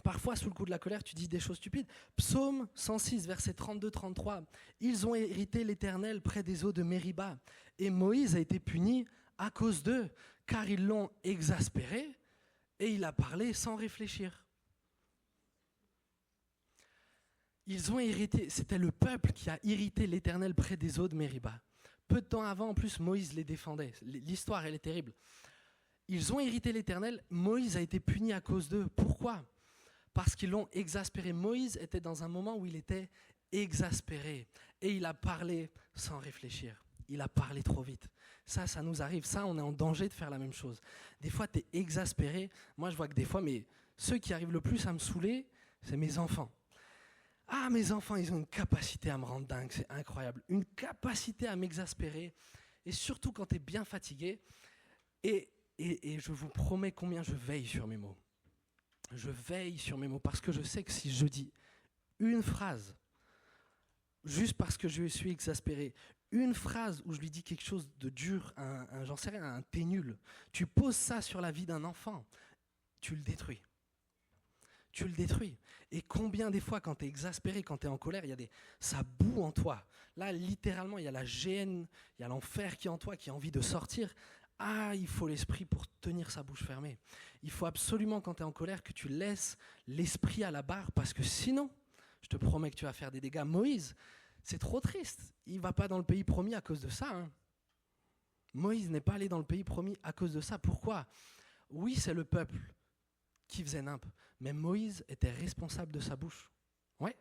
Parfois, sous le coup de la colère, tu dis des choses stupides. Psaume 106, verset 32-33. Ils ont hérité l'Éternel près des eaux de Mériba. Et Moïse a été puni à cause d'eux, car ils l'ont exaspéré et il a parlé sans réfléchir. Ils ont hérité, c'était le peuple qui a irrité l'Éternel près des eaux de Mériba. Peu de temps avant, en plus, Moïse les défendait. L'histoire, elle est terrible. Ils ont irrité l'Éternel, Moïse a été puni à cause d'eux. Pourquoi ? Parce qu'ils l'ont exaspéré. Moïse était dans un moment où il était exaspéré. Et il a parlé sans réfléchir. Il a parlé trop vite. Ça nous arrive. Ça, on est en danger de faire la même chose. Des fois, tu es exaspéré. Moi, je vois que des fois, ceux qui arrivent le plus à me saouler, c'est mes enfants. Mes enfants, ils ont une capacité à me rendre dingue. C'est incroyable. Une capacité à m'exaspérer. Et surtout quand tu es bien fatigué. Et je vous promets combien je veille sur mes mots. Je veille sur mes mots parce que je sais que si je dis une phrase juste parce que je suis exaspéré. Une phrase où je lui dis quelque chose de dur, j'en sais rien, un t'es nul. Tu poses ça sur la vie d'un enfant, tu le détruis. Tu le détruis. Et combien des fois, quand tu es exaspéré, quand tu es en colère, ça boue en toi. Là, littéralement, il y a la géhenne, il y a l'enfer qui est en toi, qui a envie de sortir. Ah, il faut l'esprit pour tenir sa bouche fermée. Il faut absolument, quand tu es en colère, que tu laisses l'esprit à la barre, parce que sinon, je te promets que tu vas faire des dégâts. Moïse, c'est trop triste. Il ne va pas dans le pays promis à cause de ça. Hein. Moïse n'est pas allé dans le pays promis à cause de ça. Pourquoi ? Oui, c'est le peuple qui faisait nimp. Mais Moïse était responsable de sa bouche. Ouais.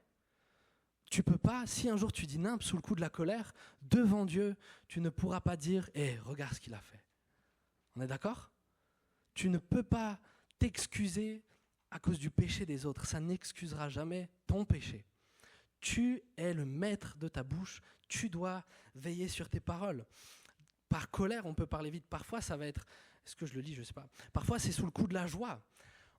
Tu peux pas, si un jour tu dis nimp sous le coup de la colère, devant Dieu, tu ne pourras pas dire « regarde ce qu'il a fait ». On est d'accord ? Tu ne peux pas t'excuser à cause du péché des autres. Ça n'excusera jamais ton péché. Tu es le maître de ta bouche. Tu dois veiller sur tes paroles. Par colère, on peut parler vite. Parfois, ça va être... Est-ce que je le lis ? Je ne sais pas. Parfois, c'est sous le coup de la joie.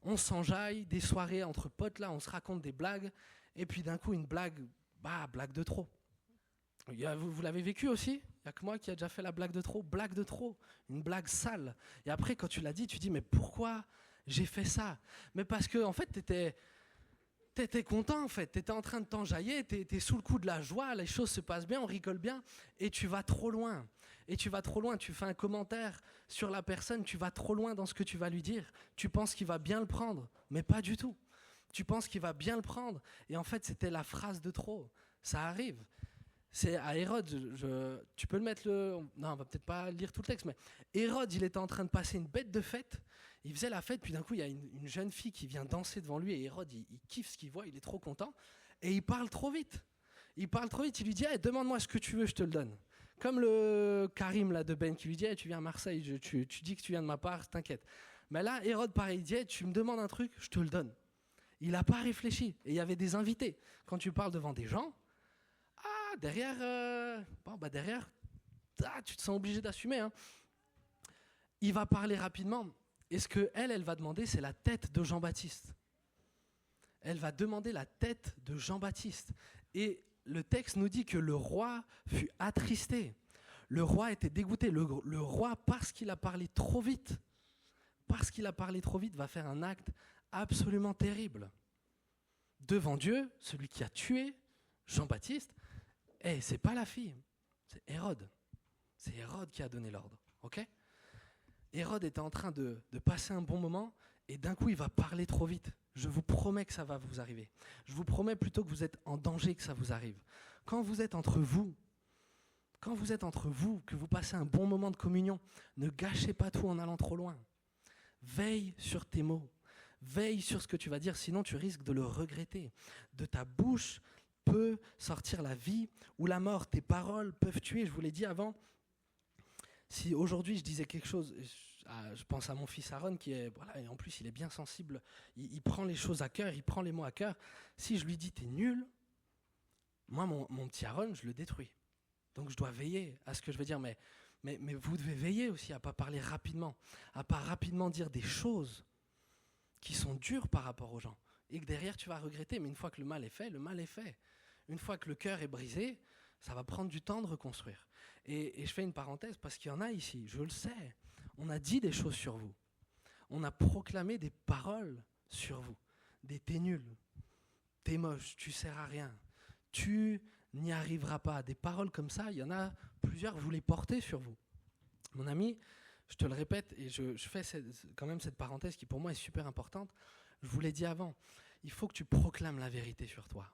On s'enjaille, des soirées entre potes, là, on se raconte des blagues, et puis d'un coup, une blague, blague de trop. Vous l'avez vécu aussi ? Il n'y a que moi qui a déjà fait la blague de trop, une blague sale. Et après, quand tu l'as dit, tu dis, mais pourquoi j'ai fait ça ? Mais parce que, en fait, t'étais content, en fait. T'étais en train de t'enjailler, t'es sous le coup de la joie, les choses se passent bien, on rigole bien, et tu vas trop loin. Tu fais un commentaire sur la personne, tu vas trop loin dans ce que tu vas lui dire. Tu penses qu'il va bien le prendre, mais pas du tout. Tu penses qu'il va bien le prendre, et en fait, c'était la phrase de trop. Ça arrive. C'est à Hérode, tu peux le mettre Non, on va peut-être pas lire tout le texte, mais Hérode, il était en train de passer une bête de fête. Il faisait la fête, puis d'un coup, il y a une jeune fille qui vient danser devant lui, et Hérode, il kiffe ce qu'il voit, il est trop content, et il parle trop vite. Il lui dit « demande-moi ce que tu veux, je te le donne ». Comme le Karim là, de Ben qui lui dit tu viens à Marseille, tu dis que tu viens de ma part, t'inquiète. Mais là, Hérode, pareil, il dit tu me demandes un truc, je te le donne. Il n'a pas réfléchi. Et il y avait des invités. Quand tu parles devant des gens, derrière, tu te sens obligé d'assumer. Hein. Il va parler rapidement. Et ce qu'elle va demander, c'est la tête de Jean-Baptiste. Elle va demander la tête de Jean-Baptiste. Et le texte nous dit que le roi fut attristé. Le roi était dégoûté. Le roi, parce qu'il a parlé trop vite, va faire un acte absolument terrible. Devant Dieu, celui qui a tué Jean-Baptiste, c'est pas la fille, c'est Hérode. C'est Hérode qui a donné l'ordre. Okay ? Hérode était en train de passer un bon moment et d'un coup, il va parler trop vite. Je vous promets que ça va vous arriver. Je vous promets plutôt que vous êtes en danger que ça vous arrive. Quand vous êtes entre vous, que vous passez un bon moment de communion, ne gâchez pas tout en allant trop loin. Veille sur tes mots. Veille sur ce que tu vas dire, sinon tu risques de le regretter. De ta bouche peut sortir la vie ou la mort. Tes paroles peuvent tuer. Je vous l'ai dit avant. Si aujourd'hui je disais quelque chose, je pense à mon fils Aaron qui est, voilà, et en plus il est bien sensible, il prend les choses à cœur, il prend les mots à cœur. Si je lui dis t'es nul, moi mon petit Aaron, je le détruis. Donc je dois veiller à ce que je vais dire, mais vous devez veiller aussi à ne pas parler rapidement, à ne pas rapidement dire des choses qui sont dures par rapport aux gens, et que derrière tu vas regretter, mais une fois que le mal est fait, le mal est fait. Une fois que le cœur est brisé, ça va prendre du temps de reconstruire. Et je fais une parenthèse, parce qu'il y en a ici, je le sais, on a dit des choses sur vous. On a proclamé des paroles sur vous. Des t'es nul, t'es moche, tu sers à rien, tu n'y arriveras pas. Des paroles comme ça, il y en a plusieurs, vous les portez sur vous. Mon ami, je te le répète, et je fais quand même cette parenthèse qui pour moi est super importante. Je vous l'ai dit avant, il faut que tu proclames la vérité sur toi.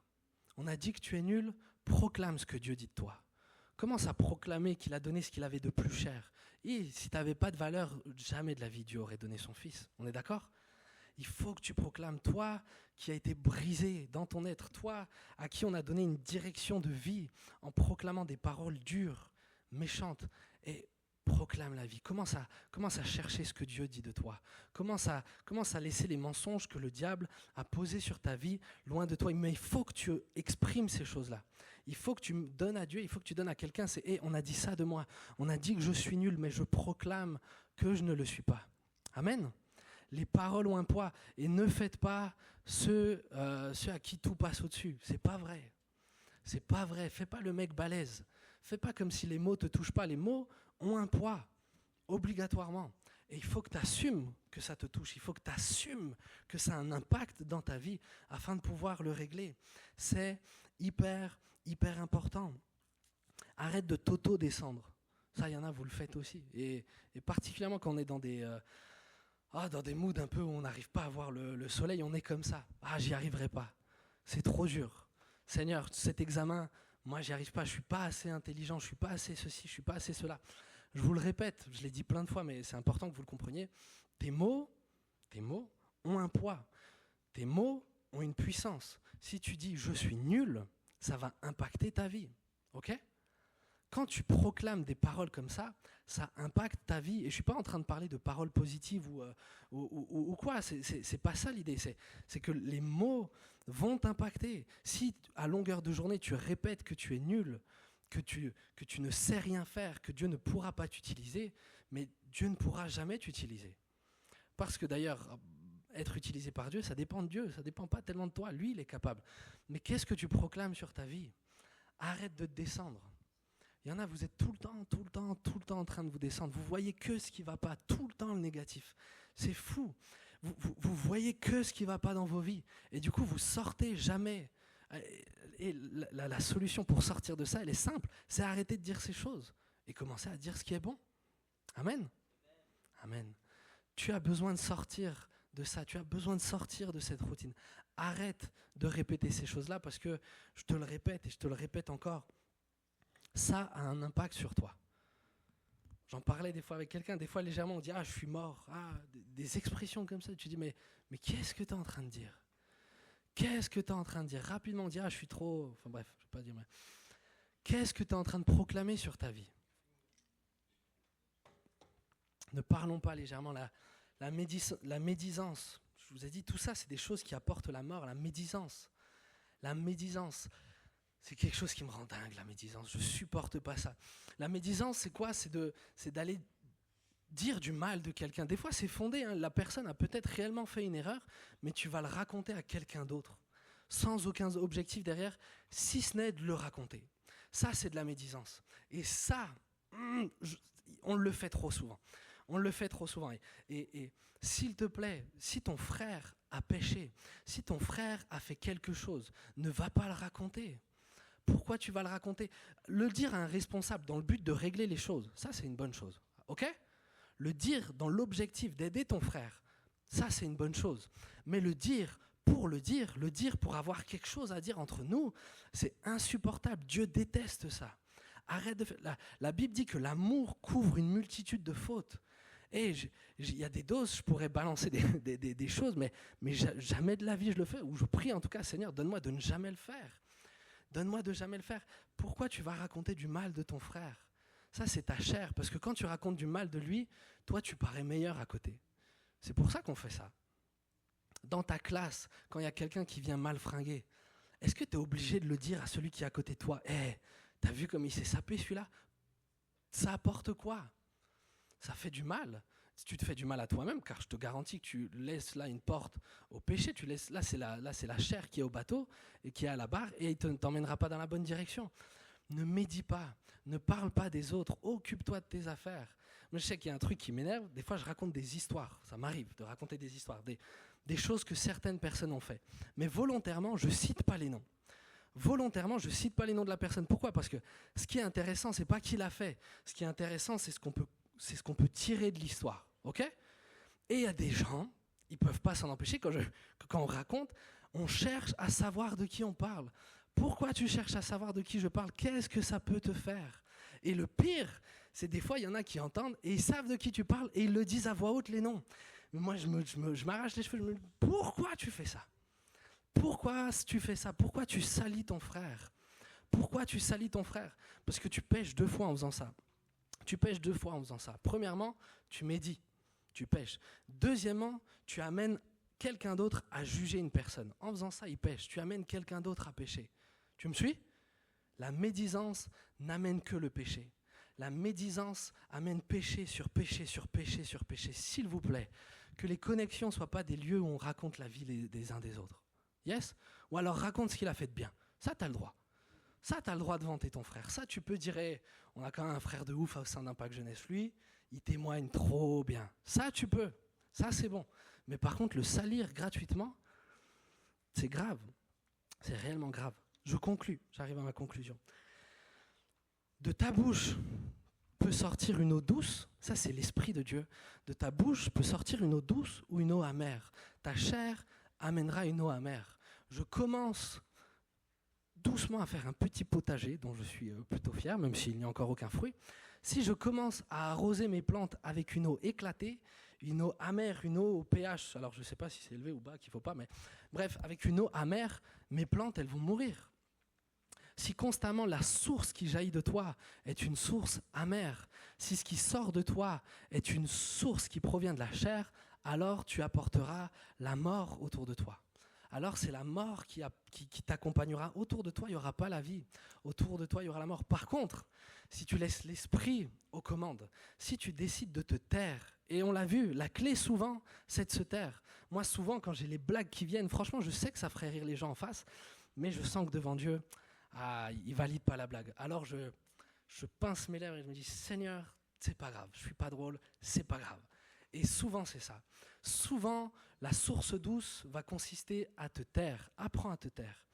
On a dit que tu es nul, proclame ce que Dieu dit de toi. Commence à proclamer qu'il a donné ce qu'il avait de plus cher. Et si tu n'avais pas de valeur, jamais de la vie Dieu aurait donné son fils. On est d'accord ? Il faut que tu proclames, toi qui as été brisé dans ton être, toi à qui on a donné une direction de vie en proclamant des paroles dures, méchantes. Et proclame la vie. Commence à chercher ce que Dieu dit de toi. Commence à laisser les mensonges que le diable a posés sur ta vie loin de toi. Mais il faut que tu exprimes ces choses-là. Il faut que tu donnes à Dieu, il faut que tu donnes à quelqu'un. C'est on a dit ça de moi. On a dit que je suis nul, mais je proclame que je ne le suis pas. Amen. Les paroles ont un poids. Et ne faites pas ceux à qui tout passe au-dessus. C'est pas vrai. C'est pas vrai. Fais pas le mec balèze. Fais pas comme si les mots te touchent pas. Les mots ont un poids, obligatoirement. Et il faut que tu assumes que ça te touche. Il faut que tu assumes que ça a un impact dans ta vie afin de pouvoir le régler. C'est hyper, hyper important. Arrête de t'auto-descendre. Ça, il y en a, vous le faites aussi. Et particulièrement quand on est dans des moods un peu où on n'arrive pas à voir le soleil, on est comme ça. Ah, j'y arriverai pas. C'est trop dur. Seigneur, cet examen, moi, j'y arrive pas. Je suis pas assez intelligent. Je suis pas assez ceci. Je suis pas assez cela. Je vous le répète, je l'ai dit plein de fois, mais c'est important que vous le compreniez. Tes mots ont un poids. Tes mots ont une puissance. Si tu dis « je suis nul », ça va impacter ta vie. Ok ? Quand tu proclames des paroles comme ça impacte ta vie. Et je ne suis pas en train de parler de paroles positives ou quoi. C'est pas ça l'idée. C'est que les mots vont t'impacter. Si à longueur de journée, tu répètes que tu es nul, que tu ne sais rien faire, que Dieu ne pourra pas t'utiliser, mais Dieu ne pourra jamais t'utiliser. Parce que d'ailleurs, être utilisé par Dieu, ça dépend de Dieu, ça ne dépend pas tellement de toi. Lui, il est capable. Mais qu'est-ce que tu proclames sur ta vie ? Arrête de te descendre. Il y en a, vous êtes tout le temps en train de vous descendre. Vous voyez que ce qui ne va pas, tout le temps le négatif. C'est fou. Vous voyez que ce qui ne va pas dans vos vies. Et du coup, vous sortez jamais. Et la solution pour sortir de ça, elle est simple. C'est arrêter de dire ces choses et commencer à dire ce qui est bon. Amen. Amen. Tu as besoin de sortir de ça. Tu as besoin de sortir de cette routine. Arrête de répéter ces choses-là parce que je te le répète et je te le répète encore. Ça a un impact sur toi. J'en parlais des fois avec quelqu'un, des fois légèrement on dit « Ah, je suis mort ». Des expressions comme ça, tu dis « Mais qu'est-ce que tu es en train de dire ?» Qu'est-ce que tu es en train de dire ? Rapidement, on dit « Ah, je suis trop… » Enfin bref, je ne vais pas dire. Mais… Qu'est-ce que tu es en train de proclamer sur ta vie ? Ne parlons pas légèrement. La médisance, je vous ai dit, tout ça, c'est des choses qui apportent la mort. La médisance, c'est quelque chose qui me rend dingue, la médisance. Je ne supporte pas ça. La médisance, c'est quoi ? C'est d'aller dire du mal de quelqu'un. Des fois, c'est fondé. Hein. La personne a peut-être réellement fait une erreur, mais tu vas le raconter à quelqu'un d'autre, sans aucun objectif derrière, si ce n'est de le raconter. Ça, c'est de la médisance. Et ça, on le fait trop souvent. On le fait trop souvent. Et s'il te plaît, si ton frère a péché, si ton frère a fait quelque chose, ne va pas le raconter. Pourquoi tu vas le raconter ? Le dire à un responsable dans le but de régler les choses, ça c'est une bonne chose. Ok ? Le dire dans l'objectif d'aider ton frère, ça c'est une bonne chose. Mais le dire pour avoir quelque chose à dire entre nous, c'est insupportable. Dieu déteste ça. Arrête de faire. La Bible dit que l'amour couvre une multitude de fautes. Et il y a des doses, je pourrais balancer des choses, mais jamais de la vie je le fais. Ou je prie en tout cas, Seigneur, donne-moi de ne jamais le faire. Donne-moi de jamais le faire. Pourquoi tu vas raconter du mal de ton frère ? Ça, c'est ta chair. Parce que quand tu racontes du mal de lui, toi, tu parais meilleur à côté. C'est pour ça qu'on fait ça. Dans ta classe, quand il y a quelqu'un qui vient mal fringuer, est-ce que tu es obligé de le dire à celui qui est à côté de toi ? T'as vu comme il s'est sapé celui-là ? Ça apporte quoi ? Ça fait du mal. Si tu te fais du mal à toi-même, car je te garantis que tu laisses là une porte au péché, là c'est la chair qui est au bateau et qui est à la barre et il ne t'emmènera pas dans la bonne direction. Ne médis pas, ne parle pas des autres, occupe-toi de tes affaires. Moi je sais qu'il y a un truc qui m'énerve, des fois je raconte des histoires, ça m'arrive de raconter des histoires, des choses que certaines personnes ont fait. Mais volontairement, je ne cite pas les noms. Volontairement, je ne cite pas les noms de la personne. Pourquoi ? Parce que ce qui est intéressant, ce n'est pas qui l'a fait. Ce qui est intéressant, c'est ce qu'on peut tirer de l'histoire. Okay ? Et il y a des gens, ils ne peuvent pas s'en empêcher. Quand on raconte, on cherche à savoir de qui on parle. Pourquoi tu cherches à savoir de qui je parle ? Qu'est-ce que ça peut te faire ? Et le pire, c'est des fois, il y en a qui entendent et ils savent de qui tu parles et ils le disent à voix haute les noms. Mais moi, je m'arrache les cheveux. Je me dis, pourquoi tu fais ça ? Pourquoi tu fais ça ? Pourquoi tu salis ton frère ? Pourquoi tu salis ton frère ? Parce que tu pèches 2 fois en faisant ça. Tu pèches 2 fois en faisant ça. Premièrement, tu médis, tu pèches. Deuxièmement, tu amènes quelqu'un d'autre à juger une personne. En faisant ça, il pêche. Tu amènes quelqu'un d'autre à pécher. Tu me suis ? La médisance n'amène que le péché. La médisance amène péché sur péché sur péché sur péché. S'il vous plaît, que les connexions ne soient pas des lieux où on raconte la vie des uns des autres. Yes ? Ou alors raconte ce qu'il a fait de bien. Ça, tu as le droit. Ça, tu as le droit de vanter ton frère. Ça, tu peux dire, hey, on a quand même un frère de ouf au sein d'Impact Jeunesse. Lui, il témoigne trop bien. Ça, tu peux. Ça, c'est bon. Mais par contre, le salir gratuitement, c'est grave. C'est réellement grave. Je conclus. J'arrive à ma conclusion. De ta bouche peut sortir une eau douce. Ça, c'est l'Esprit de Dieu. De ta bouche peut sortir une eau douce ou une eau amère. Ta chair amènera une eau amère. Je commence doucement à faire un petit potager dont je suis plutôt fier, même s'il n'y a encore aucun fruit. Si je commence à arroser mes plantes avec une eau éclatée, une eau amère, une eau au pH, alors je ne sais pas si c'est élevé ou bas, qu'il ne faut pas, mais bref, avec une eau amère, mes plantes, elles vont mourir. Si constamment la source qui jaillit de toi est une source amère, si ce qui sort de toi est une source qui provient de la chair, alors tu apporteras la mort autour de toi. Alors c'est la mort qui t'accompagnera. Autour de toi, il n'y aura pas la vie. Autour de toi, il y aura la mort. Par contre, si tu laisses l'esprit aux commandes, si tu décides de te taire, et on l'a vu, la clé souvent, c'est de se taire. Moi, souvent, quand j'ai les blagues qui viennent, franchement, je sais que ça ferait rire les gens en face, mais je sens que devant Dieu, il ne valide pas la blague. Alors je pince mes lèvres et je me dis, Seigneur, c'est pas grave, je suis pas drôle, c'est pas grave. Et souvent, c'est ça. Souvent, la source douce va consister à te taire. Apprends à te taire.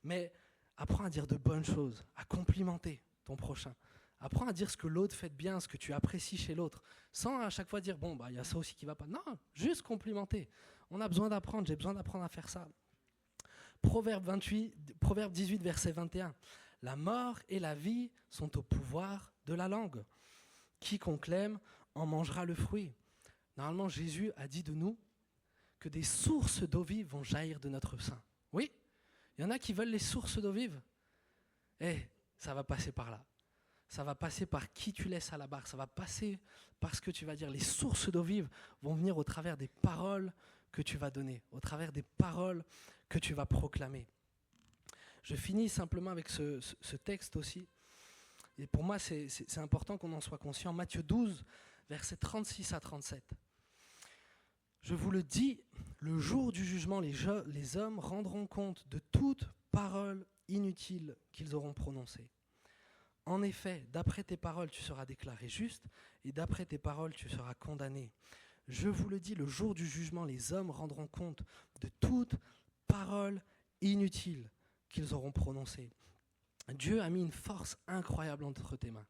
Mais apprends à dire de bonnes choses, à complimenter ton prochain. Apprends à dire ce que l'autre fait de bien, ce que tu apprécies chez l'autre, sans à chaque fois dire, bon, il y a ça aussi qui ne va pas. Non, juste complimenter. On a besoin d'apprendre, j'ai besoin d'apprendre à faire ça. Proverbe 18, verset 21. La mort et la vie sont au pouvoir de la langue. Quiconque l'aime en mangera le fruit. Normalement, Jésus a dit de nous que des sources d'eau vive vont jaillir de notre sein. Oui, il y en a qui veulent les sources d'eau vive. Ça va passer par là. Ça va passer par qui tu laisses à la barre. Ça va passer par ce que tu vas dire. Les sources d'eau vive vont venir au travers des paroles que tu vas donner, au travers des paroles que tu vas proclamer. Je finis simplement avec ce texte aussi. Et pour moi, c'est important qu'on en soit conscient. Matthieu 12, versets 36 à 37. Je vous le dis, le jour du jugement, les hommes rendront compte de toute parole inutile qu'ils auront prononcée. En effet, d'après tes paroles, tu seras déclaré juste, et d'après tes paroles, tu seras condamné. Je vous le dis, le jour du jugement, les hommes rendront compte de toute parole inutile qu'ils auront prononcée. Dieu a mis une force incroyable entre tes mains.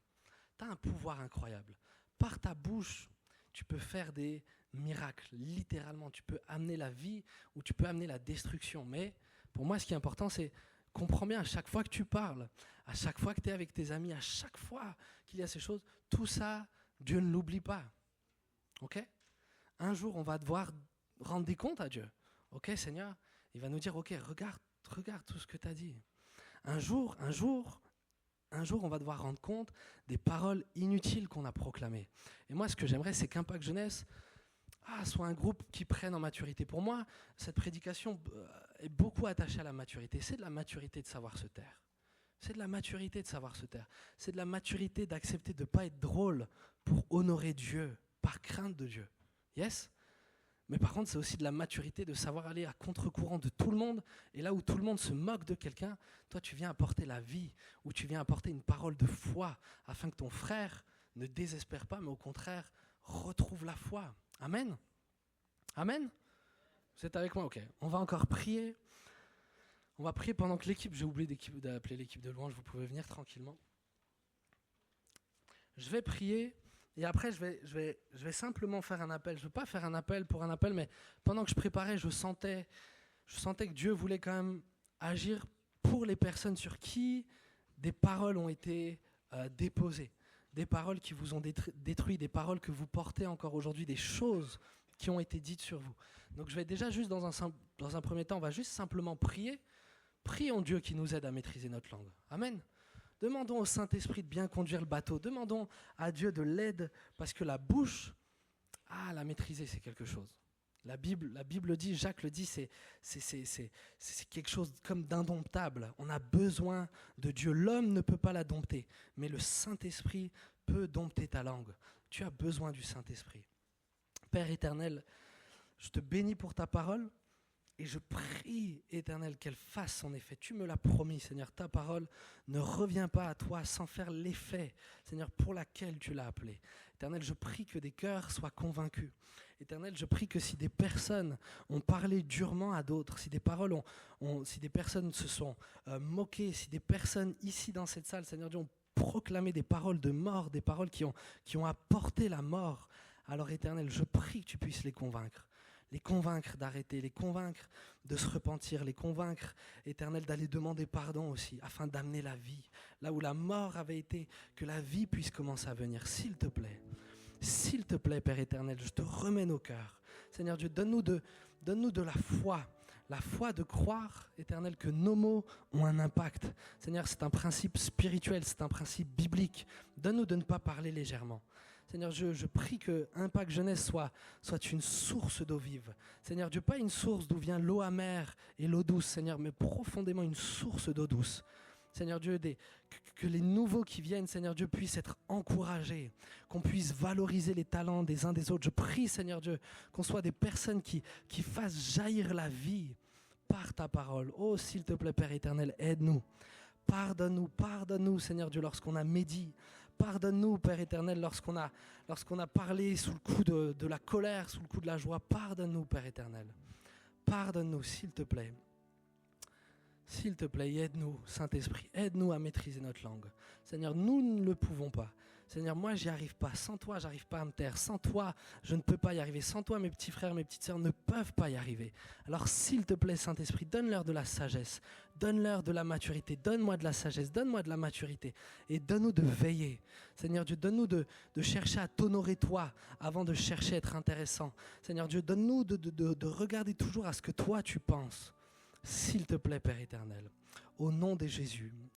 Tu as un pouvoir incroyable. Par ta bouche, tu peux faire des miracles, littéralement. Tu peux amener la vie ou tu peux amener la destruction. Mais pour moi, ce qui est important, c'est comprends bien, à chaque fois que tu parles, à chaque fois que tu es avec tes amis, à chaque fois qu'il y a ces choses, tout ça, Dieu ne l'oublie pas. Ok ? Un jour, on va devoir rendre des comptes à Dieu. Ok, Seigneur ? Il va nous dire, ok, regarde tout ce que tu as dit. Un jour, on va devoir rendre compte des paroles inutiles qu'on a proclamées. Et moi, ce que j'aimerais, c'est qu'Impact Jeunesse soit un groupe qui prenne en maturité. Pour moi, cette prédication est beaucoup attachée à la maturité. C'est de la maturité de savoir se taire. C'est de la maturité de savoir se taire. C'est de la maturité d'accepter de ne pas être drôle pour honorer Dieu, par crainte de Dieu. Yes ? Mais par contre, c'est aussi de la maturité de savoir aller à contre-courant de tout le monde. Et là où tout le monde se moque de quelqu'un, toi, tu viens apporter la vie, ou tu viens apporter une parole de foi, afin que ton frère ne désespère pas, mais au contraire, retrouve la foi. Amen. Amen. Vous êtes avec moi ? Ok. On va encore prier. On va prier pendant que l'équipe, j'ai oublié d'appeler l'équipe de louange, vous pouvez venir tranquillement. Je vais prier. Et après, je vais simplement faire un appel. Je ne veux pas faire un appel pour un appel, mais pendant que je préparais, je sentais que Dieu voulait quand même agir pour les personnes sur qui des paroles ont été déposées, des paroles qui vous ont détruit, des paroles que vous portez encore aujourd'hui, des choses qui ont été dites sur vous. Donc je vais déjà juste, dans un premier temps, on va juste simplement prier. Prions Dieu qui nous aide à maîtriser notre langue. Amen. Demandons au Saint-Esprit de bien conduire le bateau. Demandons à Dieu de l'aide, parce que la bouche, la maîtriser, c'est quelque chose. La Bible dit, Jacques le dit, c'est quelque chose comme d'indomptable. On a besoin de Dieu. L'homme ne peut pas la dompter, mais le Saint-Esprit peut dompter ta langue. Tu as besoin du Saint-Esprit. Père éternel, je te bénis pour ta parole. Et je prie, Éternel, qu'elle fasse son effet. Tu me l'as promis, Seigneur, ta parole ne revient pas à toi sans faire l'effet, Seigneur, pour laquelle tu l'as appelée. Éternel, je prie que des cœurs soient convaincus. Éternel, je prie que si des personnes ont parlé durement à d'autres, si des paroles si des personnes se sont moquées, si des personnes ici dans cette salle, Seigneur Dieu, ont proclamé des paroles de mort, des paroles qui ont apporté la mort, alors Éternel, je prie que tu puisses les convaincre d'arrêter, les convaincre de se repentir, les convaincre, Éternel, d'aller demander pardon aussi, afin d'amener la vie. Là où la mort avait été, que la vie puisse commencer à venir, s'il te plaît, Père éternel, je te remets nos cœurs. Seigneur Dieu, donne-nous de la foi de croire, Éternel, que nos mots ont un impact. Seigneur, c'est un principe spirituel, c'est un principe biblique. Donne-nous de ne pas parler légèrement. Seigneur, je prie que Impact Jeunesse soit une source d'eau vive. Seigneur Dieu, pas une source d'où vient l'eau amère et l'eau douce, Seigneur, mais profondément une source d'eau douce. Seigneur Dieu, que les nouveaux qui viennent, Seigneur Dieu, puissent être encouragés, qu'on puisse valoriser les talents des uns des autres. Je prie, Seigneur Dieu, qu'on soit des personnes qui fassent jaillir la vie par ta parole. Oh, s'il te plaît, Père éternel, aide-nous. Pardonne-nous, Seigneur Dieu, lorsqu'on a médit. Pardonne-nous, Père éternel, lorsqu'on a parlé sous le coup de la colère, sous le coup de la joie. Pardonne-nous, Père éternel. Pardonne-nous, s'il te plaît. S'il te plaît, aide-nous, Saint-Esprit. Aide-nous à maîtriser notre langue. Seigneur, nous ne le pouvons pas. Seigneur, moi, j'y arrive pas. Sans toi, j'arrive pas à me taire. Sans toi, je ne peux pas y arriver. Sans toi, mes petits frères, mes petites sœurs ne peuvent pas y arriver. Alors, s'il te plaît, Saint-Esprit, donne-leur de la sagesse. Donne-leur de la maturité. Donne-moi de la sagesse. Donne-moi de la maturité. Et donne-nous de veiller. Seigneur Dieu, donne-nous de chercher à t'honorer toi avant de chercher à être intéressant. Seigneur Dieu, donne-nous de regarder toujours à ce que toi, tu penses. S'il te plaît, Père éternel, au nom de Jésus.